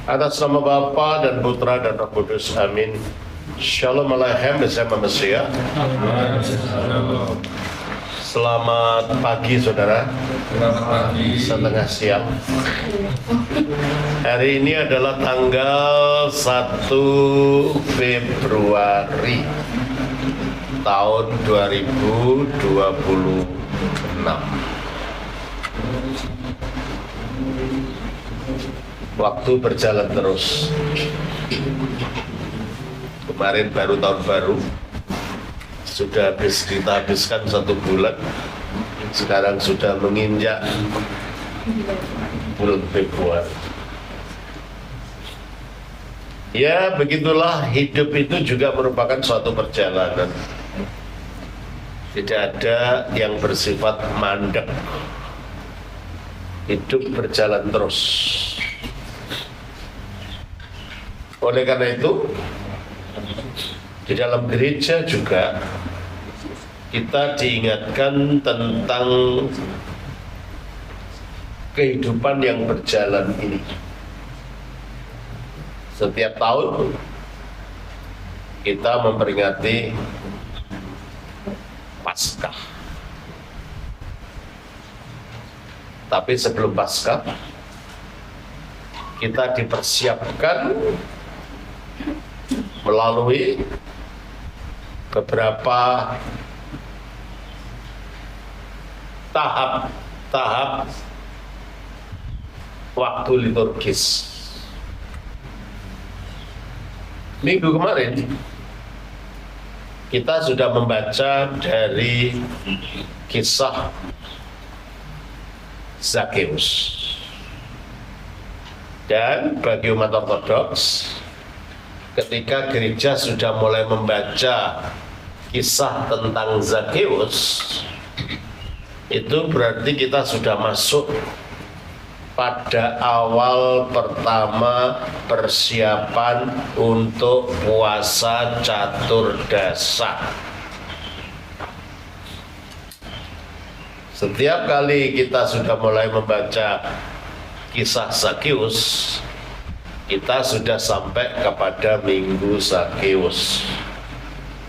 Atas nama Bapa dan Putra dan Roh Kudus, amin. Shalom Aleichem bersama Mesia. Selamat pagi saudara. Selamat pagi. Setengah siang. Hari ini adalah tanggal 1 Februari tahun 2026. Waktu berjalan terus. Kemarin baru tahun baru, sudah kita habiskan 1 bulan. Sekarang sudah menginjak bulan Februari. Ya, begitulah hidup itu juga merupakan suatu perjalanan. Tidak ada yang bersifat mandek. Hidup berjalan terus. Oleh karena itu, di dalam gereja juga kita diingatkan tentang kehidupan yang berjalan ini. Setiap tahun kita memperingati Paskah. Tapi sebelum Paskah, kita dipersiapkan melalui beberapa tahap waktu liturgis. Minggu kemarin kita sudah membaca dari kisah Zakheus. Dan bagi umat Ortodoks, ketika gereja sudah mulai membaca kisah tentang Zakheus, itu berarti kita sudah masuk pada awal pertama persiapan untuk puasa catur dasa. Setiap kali kita sudah mulai membaca kisah Zakheus, kita sudah sampai kepada Minggu Zakheus.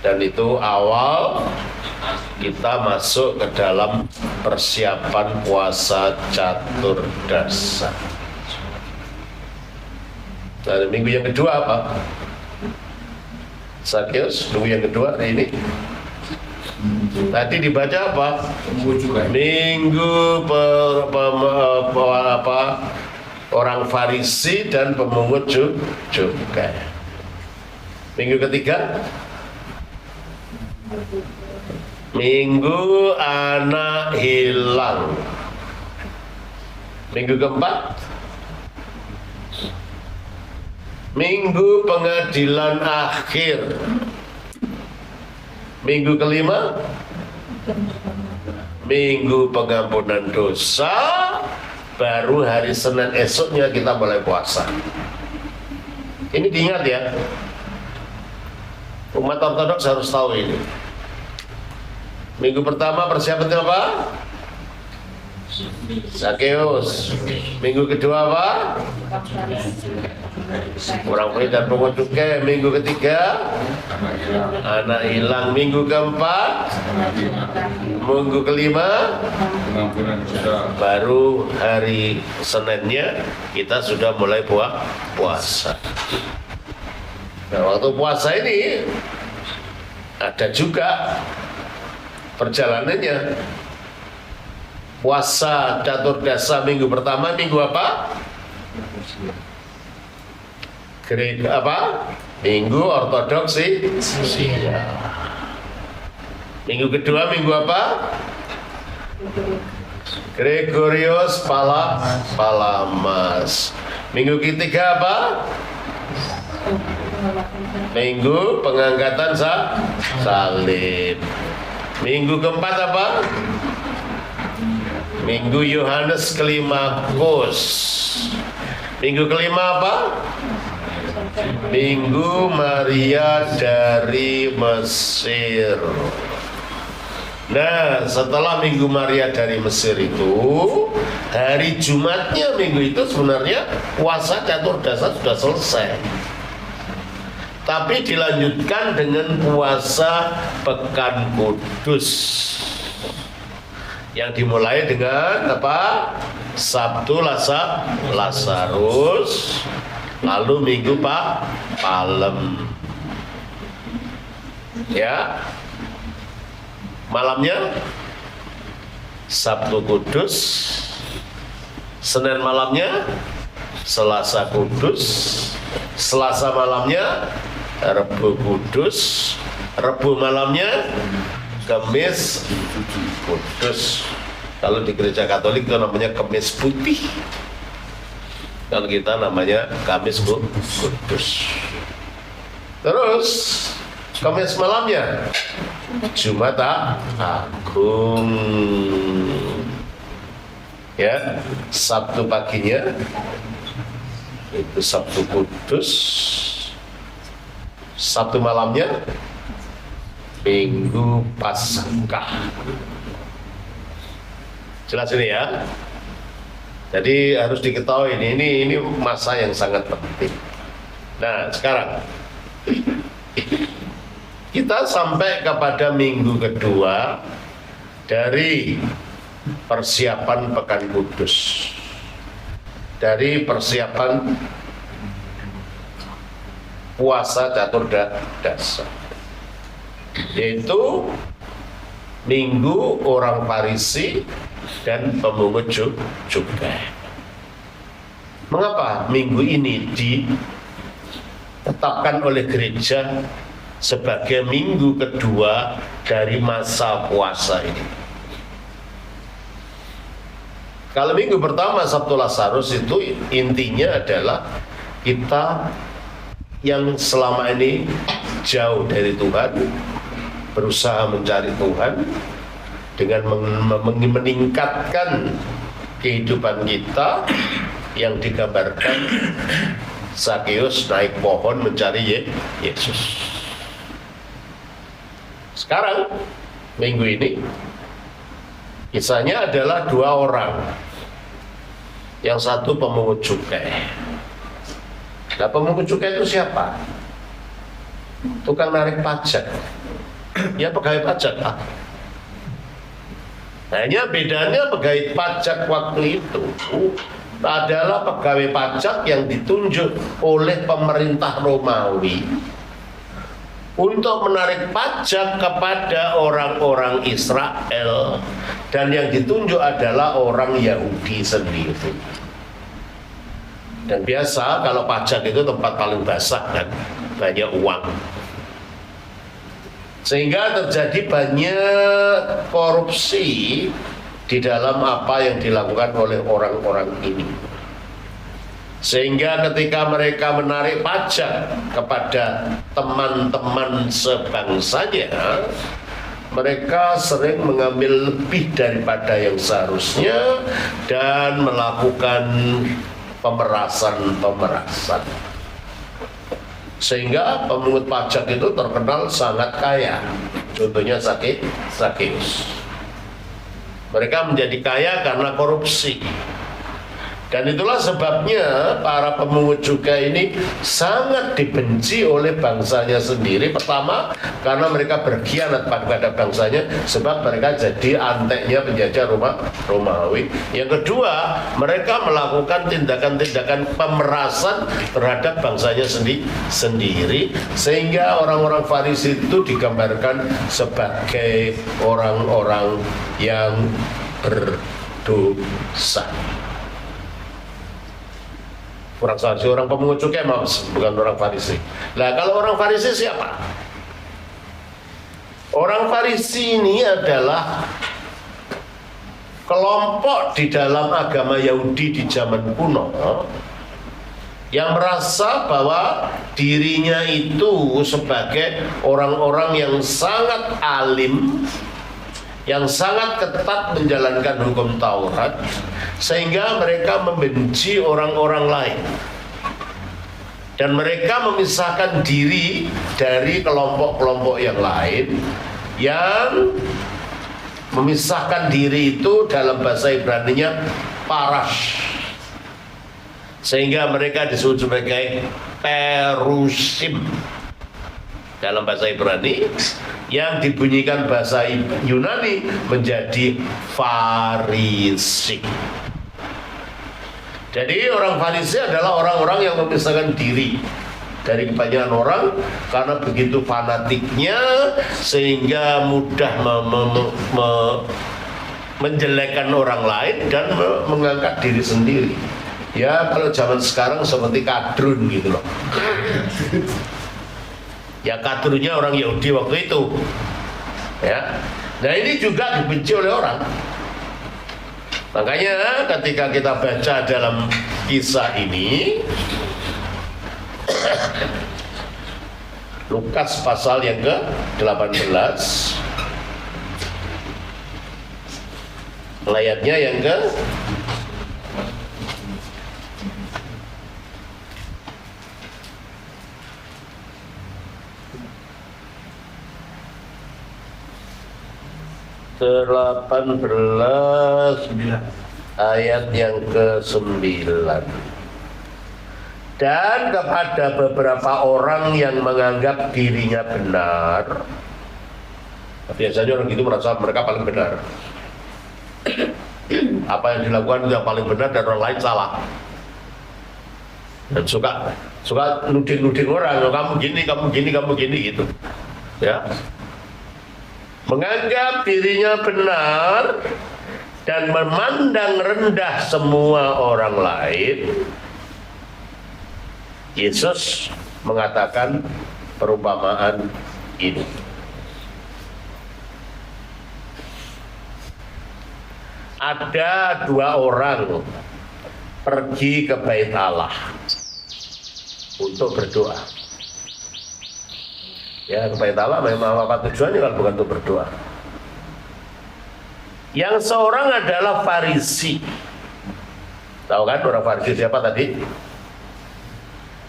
Dan itu awal kita masuk ke dalam persiapan puasa catur dasa. Dan minggu yang kedua apa? Zakheus, minggu yang kedua hari ini. Tadi dibaca apa? Minggu orang Farisi dan pemungut cukai. Minggu ketiga, Minggu anak hilang. Minggu keempat, Minggu pengadilan akhir. Minggu kelima, Minggu pengampunan dosa. Baru hari Senin esoknya kita mulai puasa. Ini diingat ya, umat Ortodoks harus tahu ini. Minggu pertama persiapan apa? Zakheus. Minggu kedua apa? Orang Farisi dan pemungut cukai. Minggu ketiga, anak hilang. Minggu keempat, minggu kelima, baru hari Seninnya kita sudah mulai puasa. Nah, waktu puasa ini ada juga perjalanannya. Puasa catur dasa minggu pertama, minggu apa? Gereja apa? Minggu Ortodoksi. Iya. Minggu kedua minggu apa? Gregorius Palamas. Minggu ketiga apa? Minggu pengangkatan salib. Minggu keempat apa? Minggu Yohanes Kelimakus. Minggu kelima apa? Minggu Maria dari Mesir. Nah, setelah Minggu Maria dari Mesir itu, hari Jumatnya minggu itu sebenarnya puasa catur dasa sudah selesai, tapi dilanjutkan dengan puasa pekan kudus yang dimulai dengan apa? Sabtu Lazarus, lalu Minggu Palem, ya, malamnya Sabtu Kudus, Senin malamnya Selasa Kudus, Selasa malamnya Rebu Kudus, Rebu malamnya Kamis Kudus. Kalau di gereja Katolik itu namanya Kamis Putih, kalau kita namanya Kamis Kudus. Terus Kamis malamnya Jumat Agung, ya. Sabtu paginya itu Sabtu Kudus, Sabtu malamnya Minggu Paskah. Jelas ini ya. Jadi harus diketahui ini masa yang sangat penting. Nah, sekarang kita sampai kepada minggu kedua dari persiapan Pekan Kudus, dari persiapan puasa catur dasa, yaitu minggu orang Farisi dan pemungut cukai. Mengapa minggu ini ditetapkan oleh gereja sebagai minggu kedua dari masa puasa ini? Kalau minggu pertama Sabtu Lazarus itu intinya adalah kita yang selama ini jauh dari Tuhan, berusaha mencari Tuhan dengan meningkatkan kehidupan kita yang digambarkan Zakeus naik pohon mencari Yesus. Sekarang minggu ini kisahnya adalah dua orang, yang satu pemungut cukai. Nah, pemungut cukai itu siapa? Tukang narik pajak, ya, pegawai pajak. Hanya bedanya pegawai pajak waktu itu adalah pegawai pajak yang ditunjuk oleh pemerintah Romawi untuk menarik pajak kepada orang-orang Israel, dan yang ditunjuk adalah orang Yahudi sendiri. Dan biasa kalau pajak itu tempat paling basah kan, banyak uang, sehingga terjadi banyak korupsi di dalam apa yang dilakukan oleh orang-orang ini. Sehingga ketika mereka menarik pajak kepada teman-teman sebangsanya, mereka sering mengambil lebih daripada yang seharusnya dan melakukan pemerasan. Sehingga pemungut pajak itu terkenal sangat kaya. Contohnya Zakeus. Mereka menjadi kaya karena korupsi. Dan itulah sebabnya para pemungut cukai ini sangat dibenci oleh bangsanya sendiri. Pertama, karena mereka berkhianat pada bangsanya, sebab mereka jadi anteknya penjajah Romawi. Yang kedua, mereka melakukan tindakan-tindakan pemerasan terhadap bangsanya sendiri, sehingga orang-orang Farisi itu digambarkan sebagai orang-orang yang berdosa. Orang Farisi, orang pemungut cukai, bukan orang Farisi. Nah, kalau orang Farisi siapa? Orang Farisi ini adalah kelompok di dalam agama Yahudi di zaman kuno yang merasa bahwa dirinya itu sebagai orang-orang yang sangat alim, yang sangat ketat menjalankan hukum Taurat, sehingga mereka membenci orang-orang lain. Dan mereka memisahkan diri dari kelompok-kelompok yang lain, yang memisahkan diri itu dalam bahasa Ibraninya parash, sehingga mereka disebut sebagai perusim dalam bahasa Ibrani, yang dibunyikan bahasa Yunani menjadi Farisi. Jadi orang Farisi adalah orang-orang yang memisahkan diri dari kebanyakan orang karena begitu fanatiknya sehingga mudah menjelekkan orang lain dan mengangkat diri sendiri. Ya kalau zaman sekarang seperti kadrun gitu loh. Ya kadrunnya orang Yahudi waktu itu. Ya. Nah ini juga dibenci oleh orang. Makanya ketika kita baca dalam kisah ini, Lukas pasal yang ke-18, ayatnya yang ke 18 ayat yang ke-9. Dan kepada beberapa orang yang menganggap dirinya benar, biasanya orang itu merasa mereka paling benar, apa yang dilakukan itu yang paling benar dan orang lain salah, dan suka nuding orang, kamu gini gitu ya, menganggap dirinya benar dan memandang rendah semua orang lain. Yesus mengatakan perumpamaan ini. Ada dua orang pergi ke Bait Allah untuk berdoa. Ya, ke Bait Allah memang apa tujuannya kalau bukan untuk berdoa. Yang seorang adalah Farisi. Tahu kan orang Farisi siapa tadi?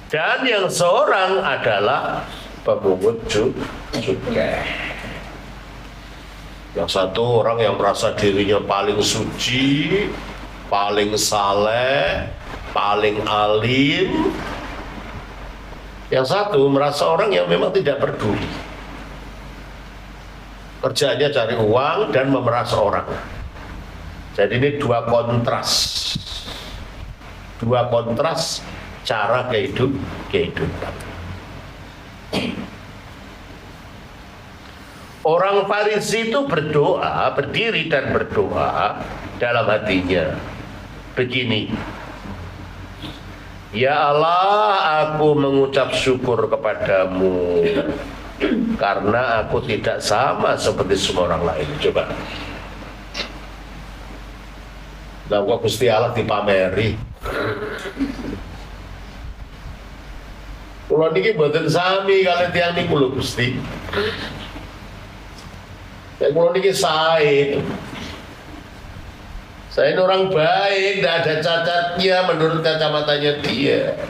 Dan yang seorang adalah pemungut cukai. Yang satu orang yang merasa dirinya paling suci, paling saleh, paling alim. Yang satu merasa orang yang memang tidak peduli. Kerjanya cari uang dan memeras orang. Jadi ini dua kontras cara kehidupan. Orang Farisi itu berdoa, berdiri dan berdoa dalam hatinya begini: Ya Allah, aku mengucap syukur kepadamu karena aku tidak sama seperti semua orang lain. Coba. Lah kok Gusti Allah dipameri. Kula niki mboten sami kalian tiyang niku lho Gusti. Ya kula niki sae. Saya ini orang baik, tidak ada cacatnya menurut kacamatanya dia.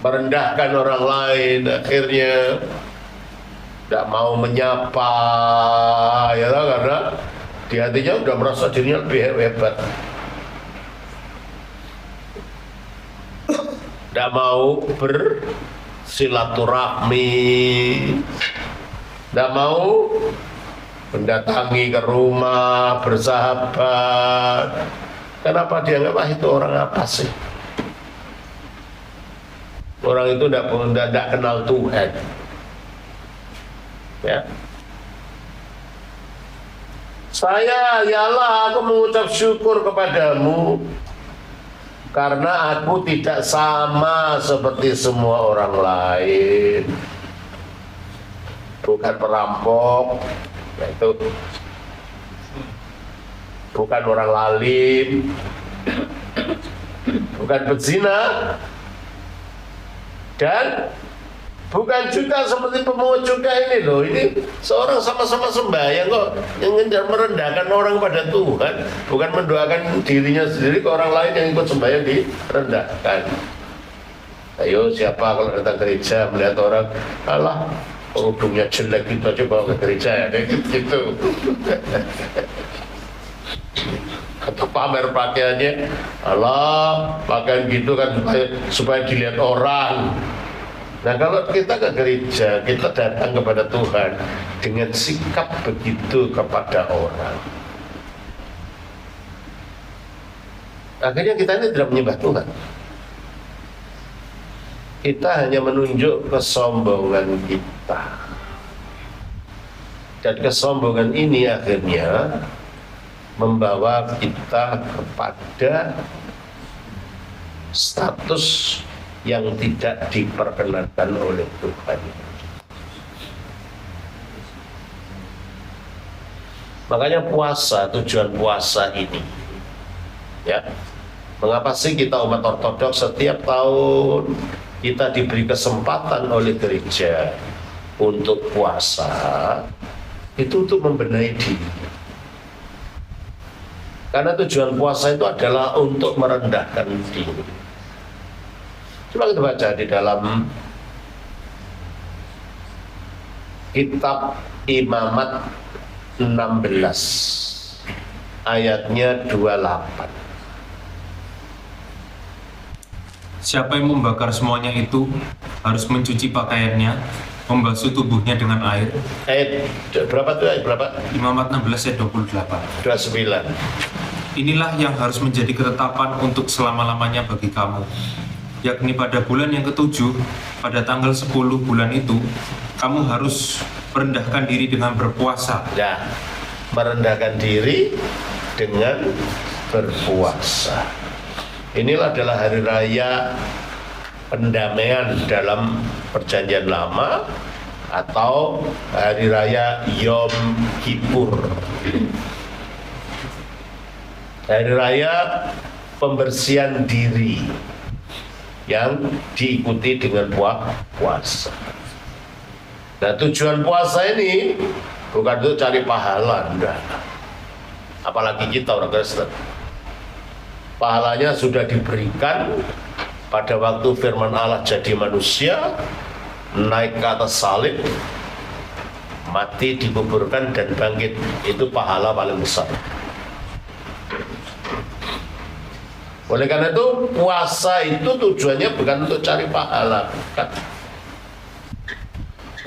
Merendahkan orang lain, akhirnya tidak mau menyapa, ya karena di hatinya udah merasa dirinya lebih hebat. Tidak mau bersilaturahmi, tidak mau mendatangi ke rumah, bersahabat. Kenapa dia nggak itu orang apa sih? Orang itu tidak kenal Tuhan. Ya. Ya Allah, aku mengucap syukur kepadamu karena aku tidak sama seperti semua orang lain. Bukan perampok, yaitu bukan orang lalim, bukan pezina, dan bukan juga seperti pemungut cukai ini loh. Ini seorang sama-sama sembahyang kok, yang merendahkan orang pada Tuhan, bukan mendoakan dirinya sendiri ke orang lain yang ikut sembahyang direndahkan. Ayo siapa kalau datang gereja melihat orang, alah kerudungnya jelek gitu aja bawa ke gereja ya, gitu. atau pamer pakaiannya. Allah, pakaian gitu kan supaya dilihat orang. Nah, kalau kita ke gereja, kita datang kepada Tuhan dengan sikap begitu kepada orang, akhirnya kita ini tidak menyembah Tuhan. Kita hanya menunjuk kesombongan kita. Dan kesombongan ini akhirnya membawa kita kepada status yang tidak diperkenankan oleh Tuhan. Makanya puasa, tujuan puasa ini, ya, mengapa sih kita umat ortodoks setiap tahun kita diberi kesempatan oleh gereja untuk puasa? Itu untuk membenahi diri. Karena tujuan puasa itu adalah untuk merendahkan diri. Coba kita baca di dalam kitab Imamat 16 ayatnya 28. Siapa yang membakar semuanya itu harus mencuci pakaiannya, membasuh tubuhnya dengan air. Ayat berapa tuh? Ayat berapa? Imamat 16 ayat 28. 29. Inilah yang harus menjadi ketetapan untuk selama-lamanya bagi kamu, yakni pada bulan yang ketujuh, pada tanggal 10 bulan itu, kamu harus merendahkan diri dengan berpuasa. Ya, merendahkan diri dengan berpuasa. Inilah adalah hari raya pendamaian dalam perjanjian lama atau hari raya Yom Kippur. Hari raya pembersihan diri yang diikuti dengan puasa. Nah, tujuan puasa ini bukan untuk cari pahala, enggak. Apalagi kita orang Kristen. Pahalanya sudah diberikan pada waktu firman Allah jadi manusia, naik ke atas salib, mati, dikuburkan, dan bangkit. Itu pahala paling besar. Oleh karena itu, puasa itu tujuannya bukan untuk cari pahala, bukan.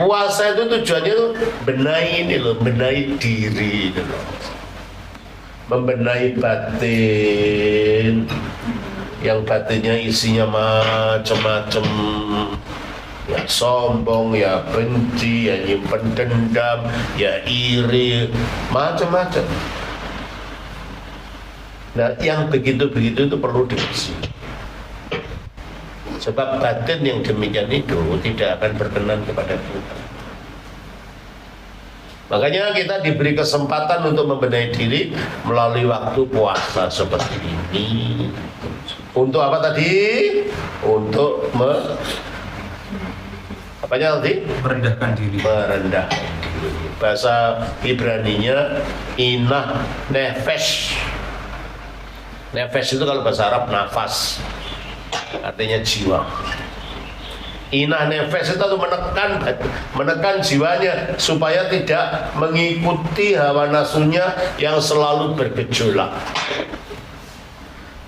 Puasa itu tujuannya tuh benahi ini loh, benahi diri ini loh. Membenahi batin, yang batinnya isinya macam-macam, ya sombong, ya benci, ya nyimpen dendam, ya iri, macam-macam. Nah, yang begitu-begitu itu perlu dibersihkan. Sebab batin yang demikian itu tidak akan berkenan kepada Tuhan. Makanya kita diberi kesempatan untuk membenahi diri melalui waktu puasa seperti ini. Untuk apa tadi? Untuk apanya tadi? Merendahkan diri. Merendahkan diri. Bahasa Ibraninya inah nefesh. Nefesh itu kalau bahasa Arab nafas, artinya jiwa. Inah nefes itu menekan jiwanya supaya tidak mengikuti hawa nafsunya yang selalu bergejolak.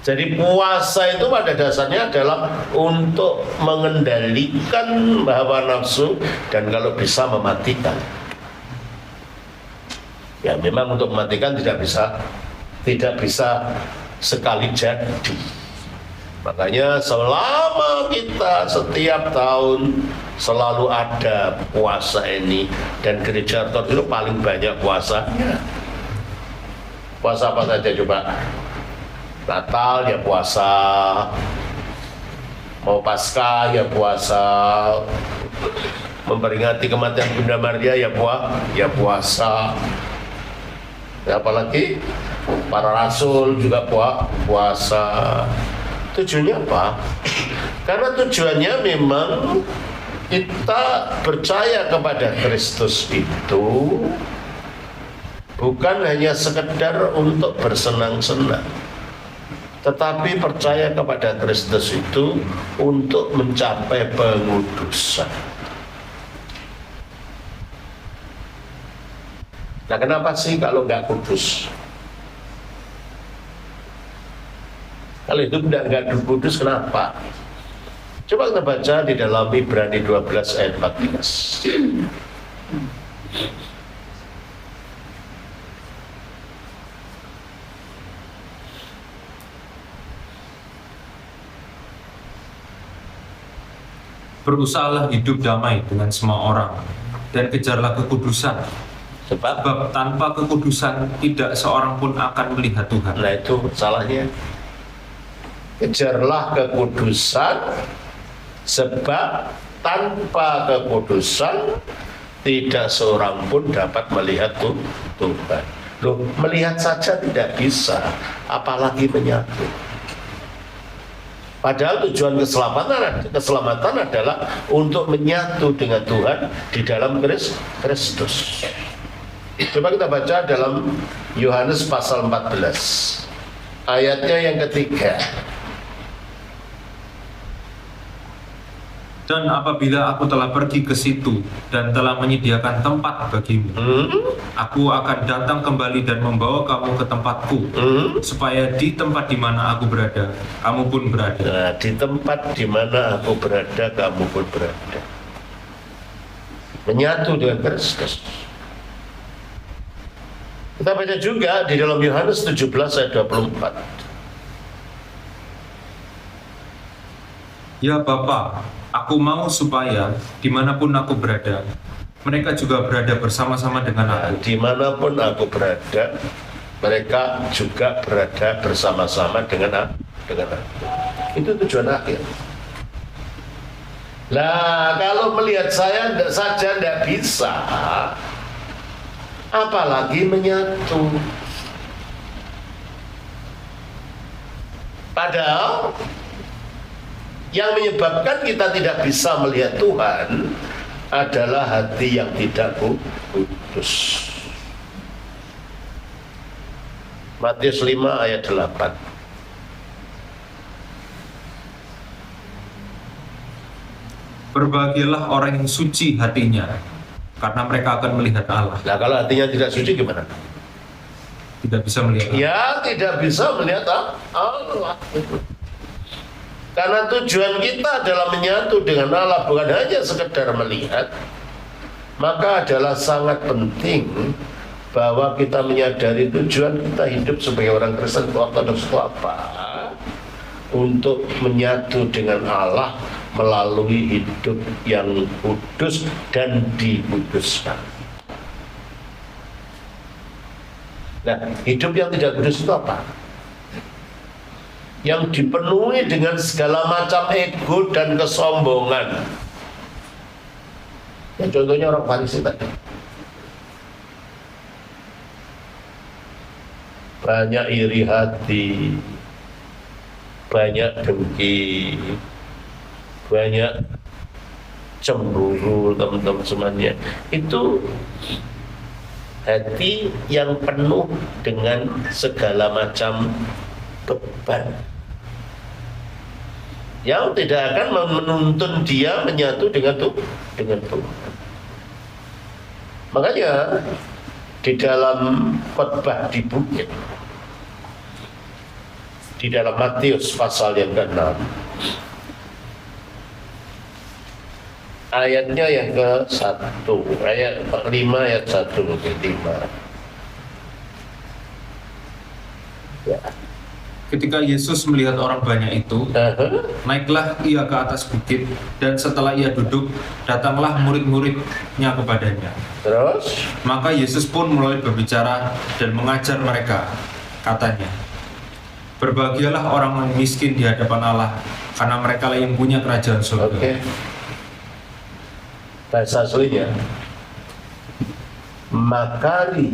Jadi puasa itu pada dasarnya adalah untuk mengendalikan hawa nafsu dan kalau bisa mematikan. Ya memang untuk mematikan tidak bisa sekali jadi. Makanya selama kita setiap tahun selalu ada puasa ini, dan gereja ortodoks itu paling banyak puasanya. Puasa apa saja coba? Natal ya puasa, mau Paskah ya puasa, memperingati kematian Bunda Maria ya puasa. Ya, apalagi para rasul juga puasa. Tujuannya apa? Karena tujuannya memang kita percaya kepada Kristus itu bukan hanya sekedar untuk bersenang-senang, tetapi percaya kepada Kristus itu untuk mencapai pengudusan. Nah, kenapa sih kalau nggak kudus? Kalau hidup nggak kudus, kenapa? Coba kita baca di dalam Ibrani 12 ayat 14. Berusahalah hidup damai dengan semua orang dan kejarlah kekudusan. Sebab tanpa kekudusan tidak seorang pun akan melihat Tuhan. Nah itu salahnya. Kejarlah kekudusan, sebab tanpa kekudusan tidak seorang pun dapat melihat Tuhan. Loh, melihat saja tidak bisa, apalagi menyatu. Padahal tujuan keselamatan adalah untuk menyatu dengan Tuhan di dalam Kristus. Coba kita baca dalam Yohanes pasal 14, ayatnya yang ketiga. Dan apabila aku telah pergi ke situ dan telah menyediakan tempat bagimu, aku akan datang kembali dan membawa kamu ke tempatku, supaya di tempat di mana aku berada, kamu pun berada. Nah, di tempat di mana aku berada, kamu pun berada. Menyatu dengan Kristus. Kita baca juga di dalam Yohanes 17 ayat 24. Ya Bapa, aku mau supaya dimanapun aku berada, mereka juga berada bersama-sama dengan aku. Dimanapun aku berada, mereka juga berada bersama-sama dengan aku. Itu tujuan akhir. Nah, kalau melihat saya saja tidak bisa, apalagi menyatu. Padahal yang menyebabkan kita tidak bisa melihat Tuhan adalah hati yang tidak kudus. Matius 5 ayat 8. Berbahagialah orang yang suci hatinya, karena mereka akan melihat Allah. Nah, kalau hatinya tidak suci gimana? Tidak bisa melihat Allah. Ya, tidak bisa melihat Allah. Karena tujuan kita adalah menyatu dengan Allah, bukan hanya sekedar melihat. Maka adalah sangat penting bahwa kita menyadari tujuan kita hidup sebagai orang Kristen Ortodoks itu apa? Untuk menyatu dengan Allah melalui hidup yang kudus dan dikuduskan. Nah, hidup yang tidak kudus itu apa? Yang dipenuhi dengan segala macam ego dan kesombongan. Ya, contohnya orang Farisi tadi. Banyak iri hati, banyak dengki, banyak cemburu, teman-teman semuanya. Itu hati yang penuh dengan segala macam beban yang tidak akan menuntun dia menyatu dengan Tuhan. Makanya di dalam khotbah di bukit, di dalam Matius pasal yang ke-6, ayatnya yang ke-1, ayat 5 ayat 1 mungkin 5. Ya. Ketika Yesus melihat orang banyak itu, naiklah ia ke atas bukit, dan setelah ia duduk, datanglah murid-muridnya kepadanya. Terus? Maka Yesus pun mulai berbicara dan mengajar mereka, katanya, berbahagialah orang miskin di hadapan Allah, karena mereka lah yang punya kerajaan surga. Oke. Bahasa aslinya, makari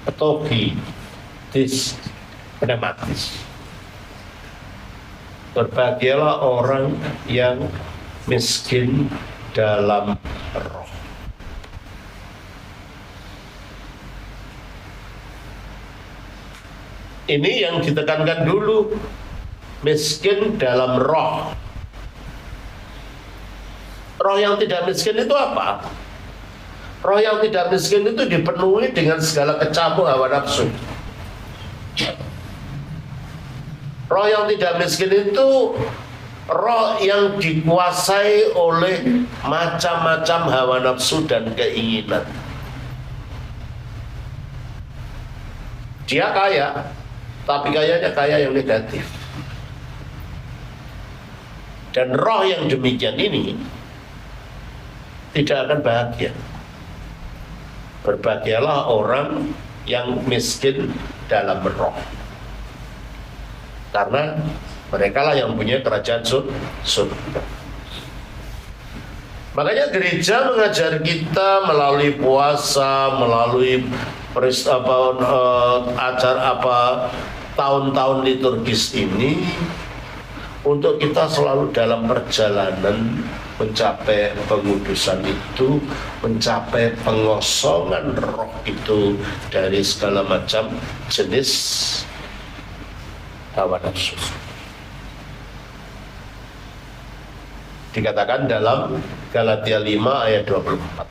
petoki tis pneumatis. Berbahagialah orang yang miskin dalam roh. Ini yang ditekankan dulu, miskin dalam roh. Roh yang tidak miskin itu apa? Roh yang tidak miskin itu dipenuhi dengan segala kecampur hawa nafsu. Roh yang tidak miskin itu roh yang dikuasai oleh macam-macam hawa nafsu dan keinginan. Dia kaya, tapi kayanya kaya yang negatif. Dan roh yang demikian ini tidak akan bahagia. Berbahagialah orang yang miskin dalam roh, karena mereka lah yang punya kerajaan surga. Makanya gereja mengajar kita melalui puasa, melalui tahun-tahun liturgis ini, untuk kita selalu dalam perjalanan mencapai pengudusan itu, mencapai pengosongan roh itu dari segala macam jenis hawa nafsu. Dikatakan dalam Galatia 5 ayat 24.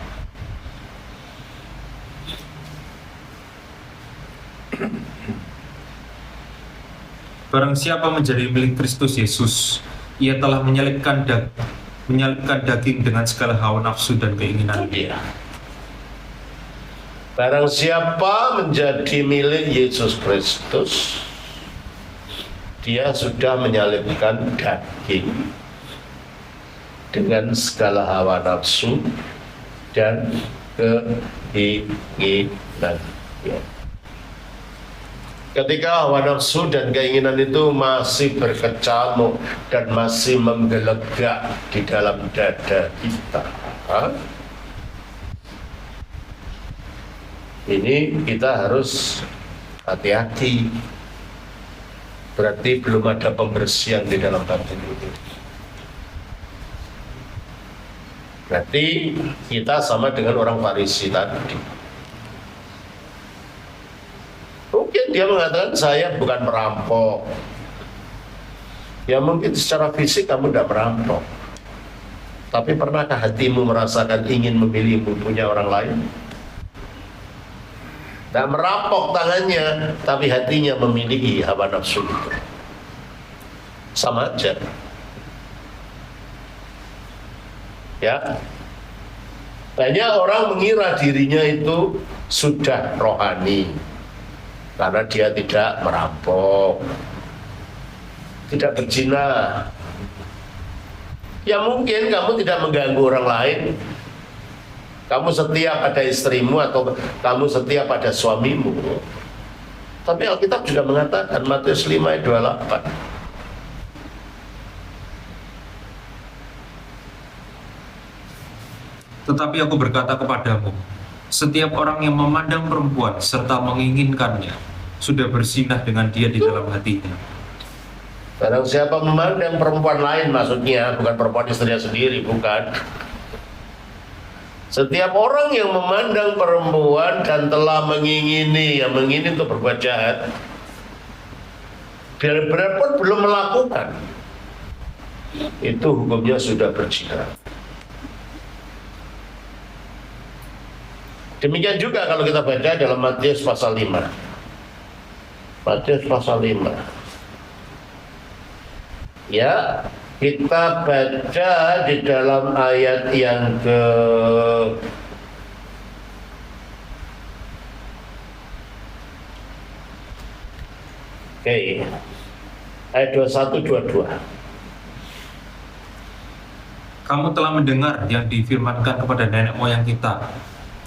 Barang siapa menjadi milik Kristus Yesus, ia telah menyalibkan daging dengan segala hawa nafsu dan keinginan. Dia. Barang siapa menjadi milik Yesus Kristus, dia sudah menyalibkan daging dengan segala hawa nafsu dan keinginan. Ketika hawa nafsu dan keinginan itu masih berkecamuk dan masih menggelegak di dalam dada kita, ini kita harus hati-hati. Berarti belum ada pembersihan di dalam batin ini. Berarti kita sama dengan orang Farisi tadi. Mungkin dia mengatakan saya bukan merampok. Ya mungkin secara fisik kamu tidak merampok. Tapi pernahkah hatimu merasakan ingin memilih punya orang lain? Tidak merampok tangannya, tapi hatinya memiliki hawa nafsu itu. Sama aja. Ya. Banyak orang mengira dirinya itu sudah rohani karena dia tidak merampok, tidak berzina. Ya mungkin kamu tidak mengganggu orang lain, kamu setia pada istrimu atau kamu setia pada suamimu. Tapi Alkitab juga mengatakan, Matius 5 ayat 28, tetapi aku berkata kepadamu, setiap orang yang memandang perempuan serta menginginkannya sudah berzinah dengan dia di dalam hatinya. Barang siapa memandang perempuan lain, maksudnya bukan perempuan istrinya sendiri, bukan. Setiap orang yang memandang perempuan dan telah mengingini, yang mengingini untuk berbuat jahat, benar-benar pun belum melakukan, itu hukumnya sudah berzina. Demikian juga kalau kita baca dalam Matius pasal 5. Matius pasal 5. Ya, kita baca di dalam ayat yang ke ayat 21 22. Kamu telah mendengar yang difirmankan kepada nenek moyang kita,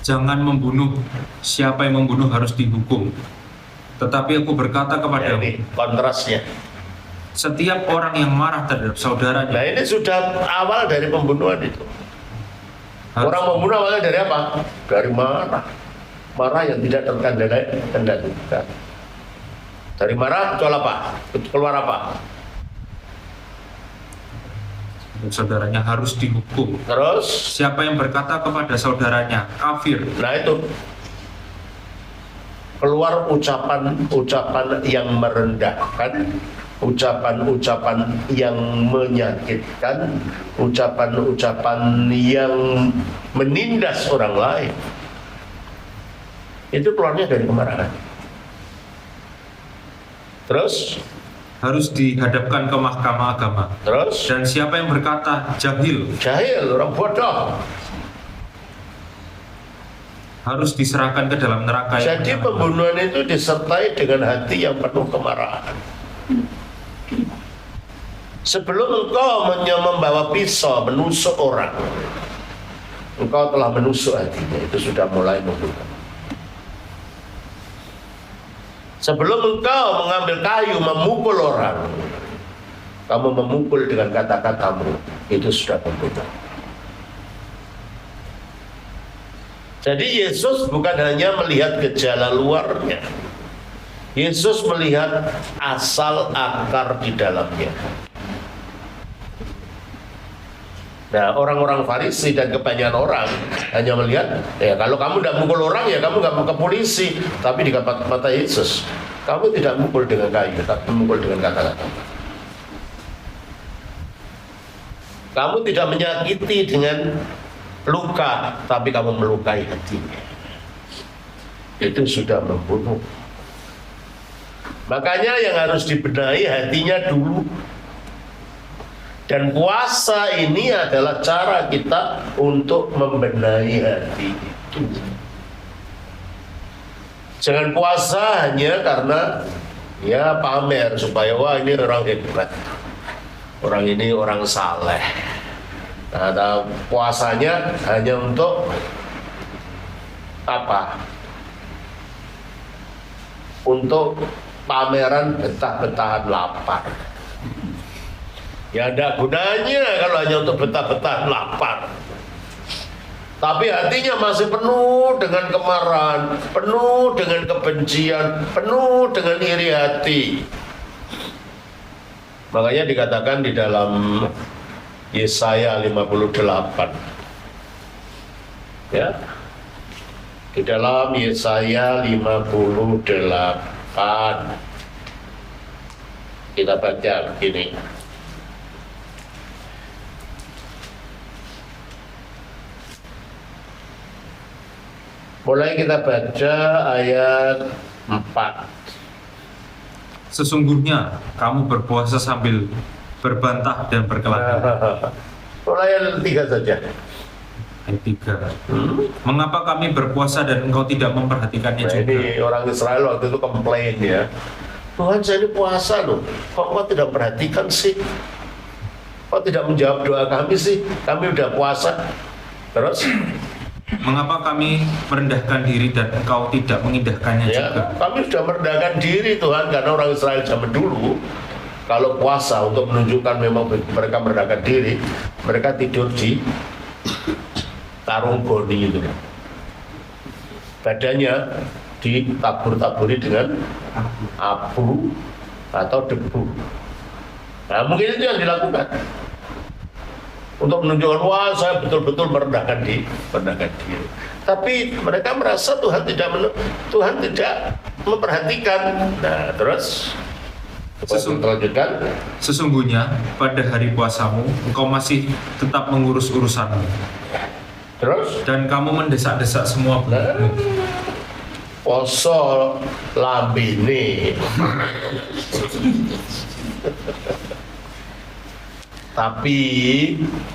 jangan membunuh, siapa yang membunuh harus dihukum. Tetapi aku berkata kepadamu, ini kontrasnya. setiap orang yang marah terhadap saudaranya. Nah ini sudah awal dari pembunuhan itu. Orang membunuh awalnya dari apa? Dari marah. Marah yang tidak terkendalikan. Dari marah keluar apa? Saudaranya harus dihukum. Terus Siapa yang berkata kepada saudaranya kafir, nah itu keluar ucapan-ucapan yang merendahkan, ucapan-ucapan yang menyakitkan, ucapan-ucapan yang menindas orang lain, itu keluarnya dari kemarahan. Terus harus dihadapkan ke mahkamah agama. Terus Dan siapa yang berkata jahil jahil, orang bodoh. harus diserahkan ke dalam neraka. yang Jadi menyala. pembunuhan itu disertai dengan hati yang penuh kemarahan. Sebelum engkau membawa pisau menusuk orang, engkau telah menusuk hatinya, itu sudah mulai membunuh. Sebelum engkau mengambil kayu memukul orang, kamu memukul dengan kata-katamu, itu sudah membunuh. Jadi Yesus bukan hanya melihat gejala luarnya, Yesus melihat asal akar di dalamnya. Nah, orang-orang Farisi dan kebanyakan orang hanya melihat, ya kalau kamu tidak mukul orang, ya kamu nggak mau ke polisi. Tapi di mata Yesus, kamu tidak mukul dengan kayu, tapi mukul dengan kata-kata. Kamu tidak menyakiti dengan luka, tapi kamu melukai hatinya. Itu sudah membunuh. Makanya yang harus dibenahi hatinya dulu. Dan puasa ini adalah cara kita untuk membenahi hati itu. Jangan puasa hanya karena ya pamer supaya wah ini orang hebat, orang ini orang saleh. Nah, puasanya hanya untuk apa? Untuk pameran betah-betahan lapar. Ya ada gunanya kalau hanya untuk betah-betahan lapar. Tapi hatinya masih penuh dengan kemarahan, penuh dengan kebencian, penuh dengan iri hati. Makanya dikatakan di dalam Yesaya 58. Ya. Di dalam Yesaya 58 kita baca begini. Mulai kita baca ayat 4. Sesungguhnya kamu berpuasa sambil berbantah dan berkelana. Mulai ayat 3 saja. Ayat 3. Mengapa kami berpuasa dan engkau tidak memperhatikannya Nah, juga? ini orang Israel waktu itu komplain ya. Tuhan, saya ini puasa loh, kok kau tidak perhatikan sih? Kok tidak menjawab doa kami sih? Kami udah puasa. Terus? Mengapa kami merendahkan diri dan engkau tidak mengindahkannya Ya, juga? kami sudah merendahkan diri Tuhan, karena orang Israel zaman dulu kalau puasa untuk menunjukkan memang mereka merendahkan diri, mereka tidur di karung goni itu. Badannya ditabur-taburi dengan abu atau debu. Nah, mungkin itu yang dilakukan untuk menunjukkan wah saya betul-betul merendahkan diri. Tapi mereka merasa Tuhan tidak memperhatikan. Nah, terus lanjutkan. Sesungguhnya pada hari puasamu engkau masih tetap mengurus urusanmu Terus dan kamu mendesak-desak semua nah, poso lambene. Tapi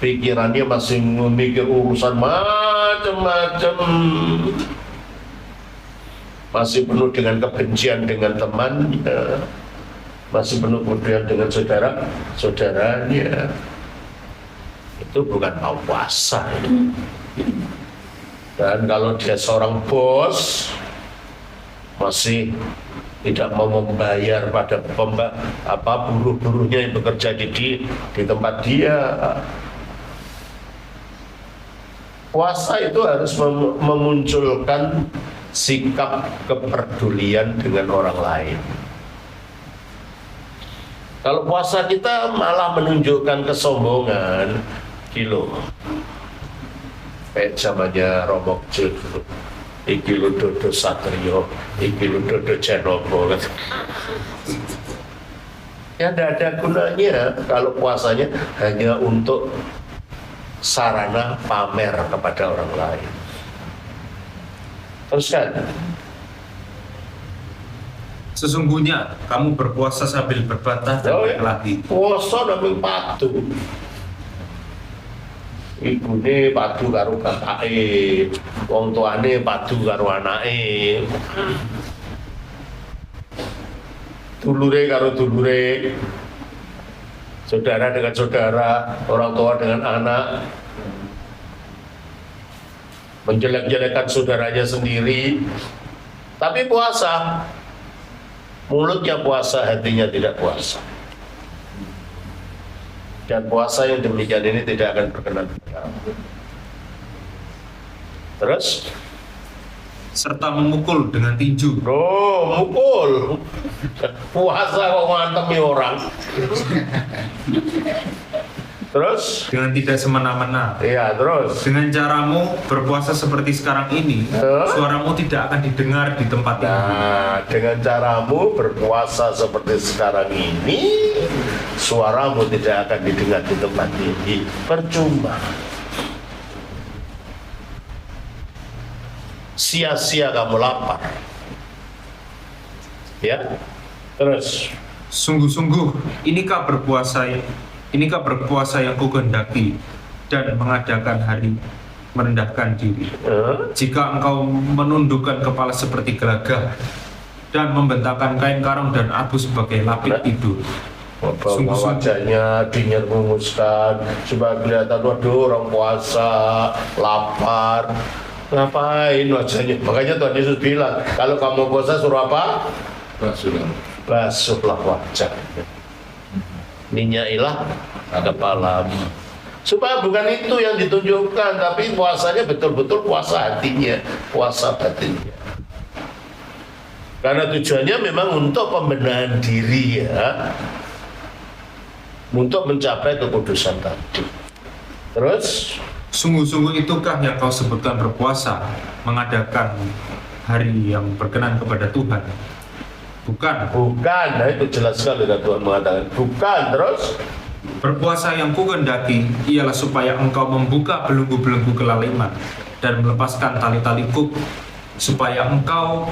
pikirannya masih memikir urusan macam-macam, masih penuh dengan kebencian dengan temannya, masih penuh kebencian dengan saudaranya. Itu bukan mau puasa. Dan kalau dia seorang bos masih tidak mau membayar pada buruh-buruhnya yang bekerja di tempat dia. Puasa itu harus memunculkan sikap kepedulian dengan orang lain. Kalau puasa kita malah menunjukkan kesombongan, kilo. Kayak zamannya Romo Kecil dulu. Iki lu dodo satrio, iki lu dodo jenopo. Ya tidak ada gunanya kalau puasanya hanya untuk sarana pamer kepada orang lain. Terus kan Sesungguhnya kamu berpuasa sambil berbantah dan berkelahi. Puasa namanya padu. Ibune padu karo bapake, wong tuane padu karo anake. Dulure karo dulure. Saudara dengan saudara, orang tua dengan anak. Menjelek-jelekan saudaranya sendiri. Tapi puasa, mulutnya puasa, hatinya tidak puasa. Dan puasa yang demikian ini tidak akan berkenan kepada Allah. Terus? Serta memukul dengan tinju. Oh, mukul. Puasa kok ngantemi orang. Terus? Dengan tidak semena-mena. Iya, terus. Dengan caramu berpuasa seperti sekarang ini, suaramu tidak akan didengar di tempat ini. Nah, dengan caramu berpuasa seperti sekarang ini, suaramu tidak akan didengar di tempat ini. Percuma. Sia-sia kamu lapar. Ya. Terus. Sungguh-sungguh, inikah berpuasa yang kukehendaki dan mengadakan hari merendahkan diri. Jika engkau menundukkan kepala seperti gelagah dan membentangkan kain karung dan abu sebagai lapik tidur. Wajahnya dinyermuskan supaya kelihatan waduh orang puasa, lapar. Ngapain wajahnya? Makanya Tuhan Yesus bilang, kalau kamu puasa suruh apa? Basuhlah wajah. Minyailah kepalamu. Supaya bukan itu yang ditunjukkan, tapi puasanya betul-betul puasa hatinya, puasa batinnya. Karena tujuannya memang untuk pembenahan diri ya, untuk mencapai kekudusan tadi. Terus, sungguh-sungguh itukah yang kau sebutkan berpuasa, mengadakan hari yang berkenan kepada Tuhan? Bukan. Nah itu jelas sekali dan Tuhan mengatakan bukan. Terus, berpuasa yang kukehendaki ialah supaya engkau membuka belenggu-belenggu kelaliman dan melepaskan tali-tali kuk, supaya engkau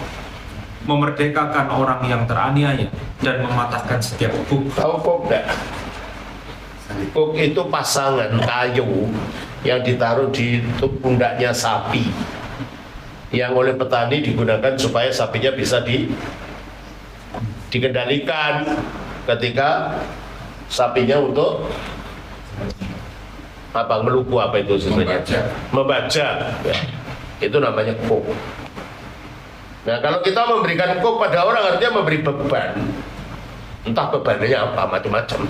memerdekakan orang yang teraniaya dan mematahkan setiap kuk. tahu kok enggak? Kuk itu pasangan kayu yang ditaruh di pundaknya sapi, yang oleh petani digunakan supaya sapinya bisa dikendalikan ketika sapinya untuk apa, meluku apa itu sebenarnya? Membaca ya. Itu namanya kuk. Nah kalau kita memberikan kuk pada orang artinya memberi beban, entah bebannya apa, macam-macam.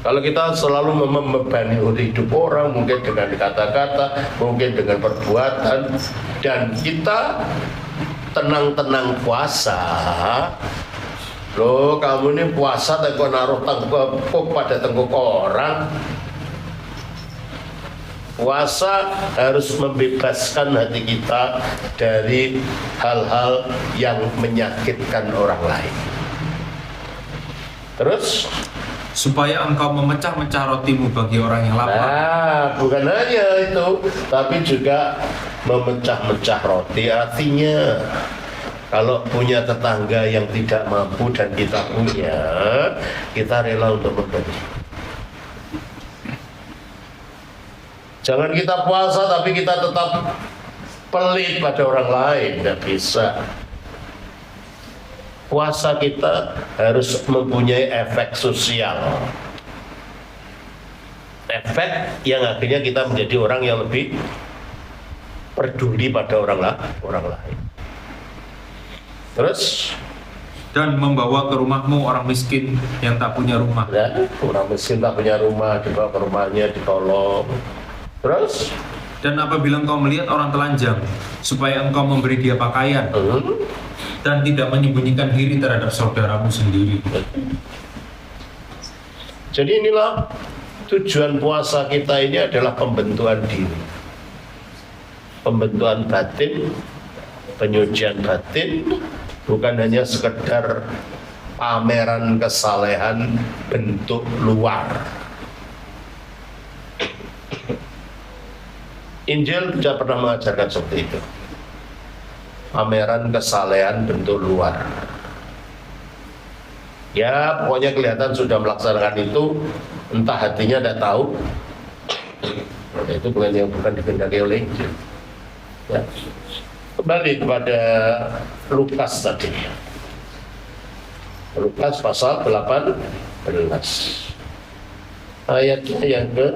Kalau kita selalu membebani hidup orang, mungkin dengan kata-kata, mungkin dengan perbuatan, dan kita tenang-tenang puasa. Loh, kamu ini puasa tapi kok naruh tengkuk pada tengkuk orang. Puasa harus membebaskan hati kita dari hal-hal yang menyakitkan orang lain. Terus, supaya engkau memecah-mecah rotimu bagi orang yang lapar. nah, bukan hanya itu, tapi juga memecah-mecah roti. Artinya, kalau punya tetangga yang tidak mampu dan kita punya, kita rela untuk memberi. Jangan kita puasa tapi kita tetap pelit pada orang lain, tidak bisa. Puasa kita harus mempunyai efek sosial, efek yang akhirnya kita menjadi orang yang lebih peduli pada orang lain. Terus, dan membawa ke rumahmu orang miskin yang tak punya rumah. ya, orang miskin tak punya rumah, dibawa ke rumahnya, ditolong. Terus, Dan apabila engkau melihat orang telanjang, supaya engkau memberi dia pakaian, dan tidak menyembunyikan diri terhadap saudaramu sendiri. jadi inilah tujuan puasa kita ini adalah pembentukan diri, pembentukan batin, penyucian batin, bukan hanya sekedar pameran kesalehan bentuk luar. Injil tidak pernah mengajarkan seperti itu. pameran kesalehan bentuk luar. Ya pokoknya kelihatan sudah melaksanakan itu, entah hatinya tidak tahu. Itu bukan yang dikehendaki oleh Injil. Ya. Kembali kepada Lukas tadi. Lukas pasal 18. Ayatnya yang ke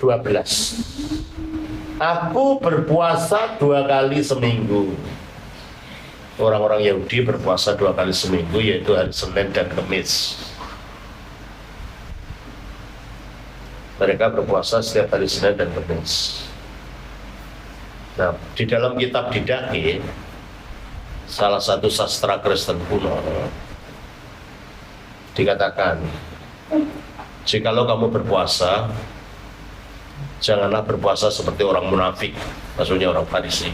12. Aku berpuasa 2 kali seminggu. Orang-orang Yahudi berpuasa 2 kali seminggu, yaitu hari Senin dan Kamis. Mereka berpuasa setiap hari Senin dan Kamis. Nah, di dalam kitab Didake, salah satu sastra Kristen kuno, dikatakan, jikalau kamu berpuasa, janganlah berpuasa seperti orang munafik, maksudnya orang Farisi.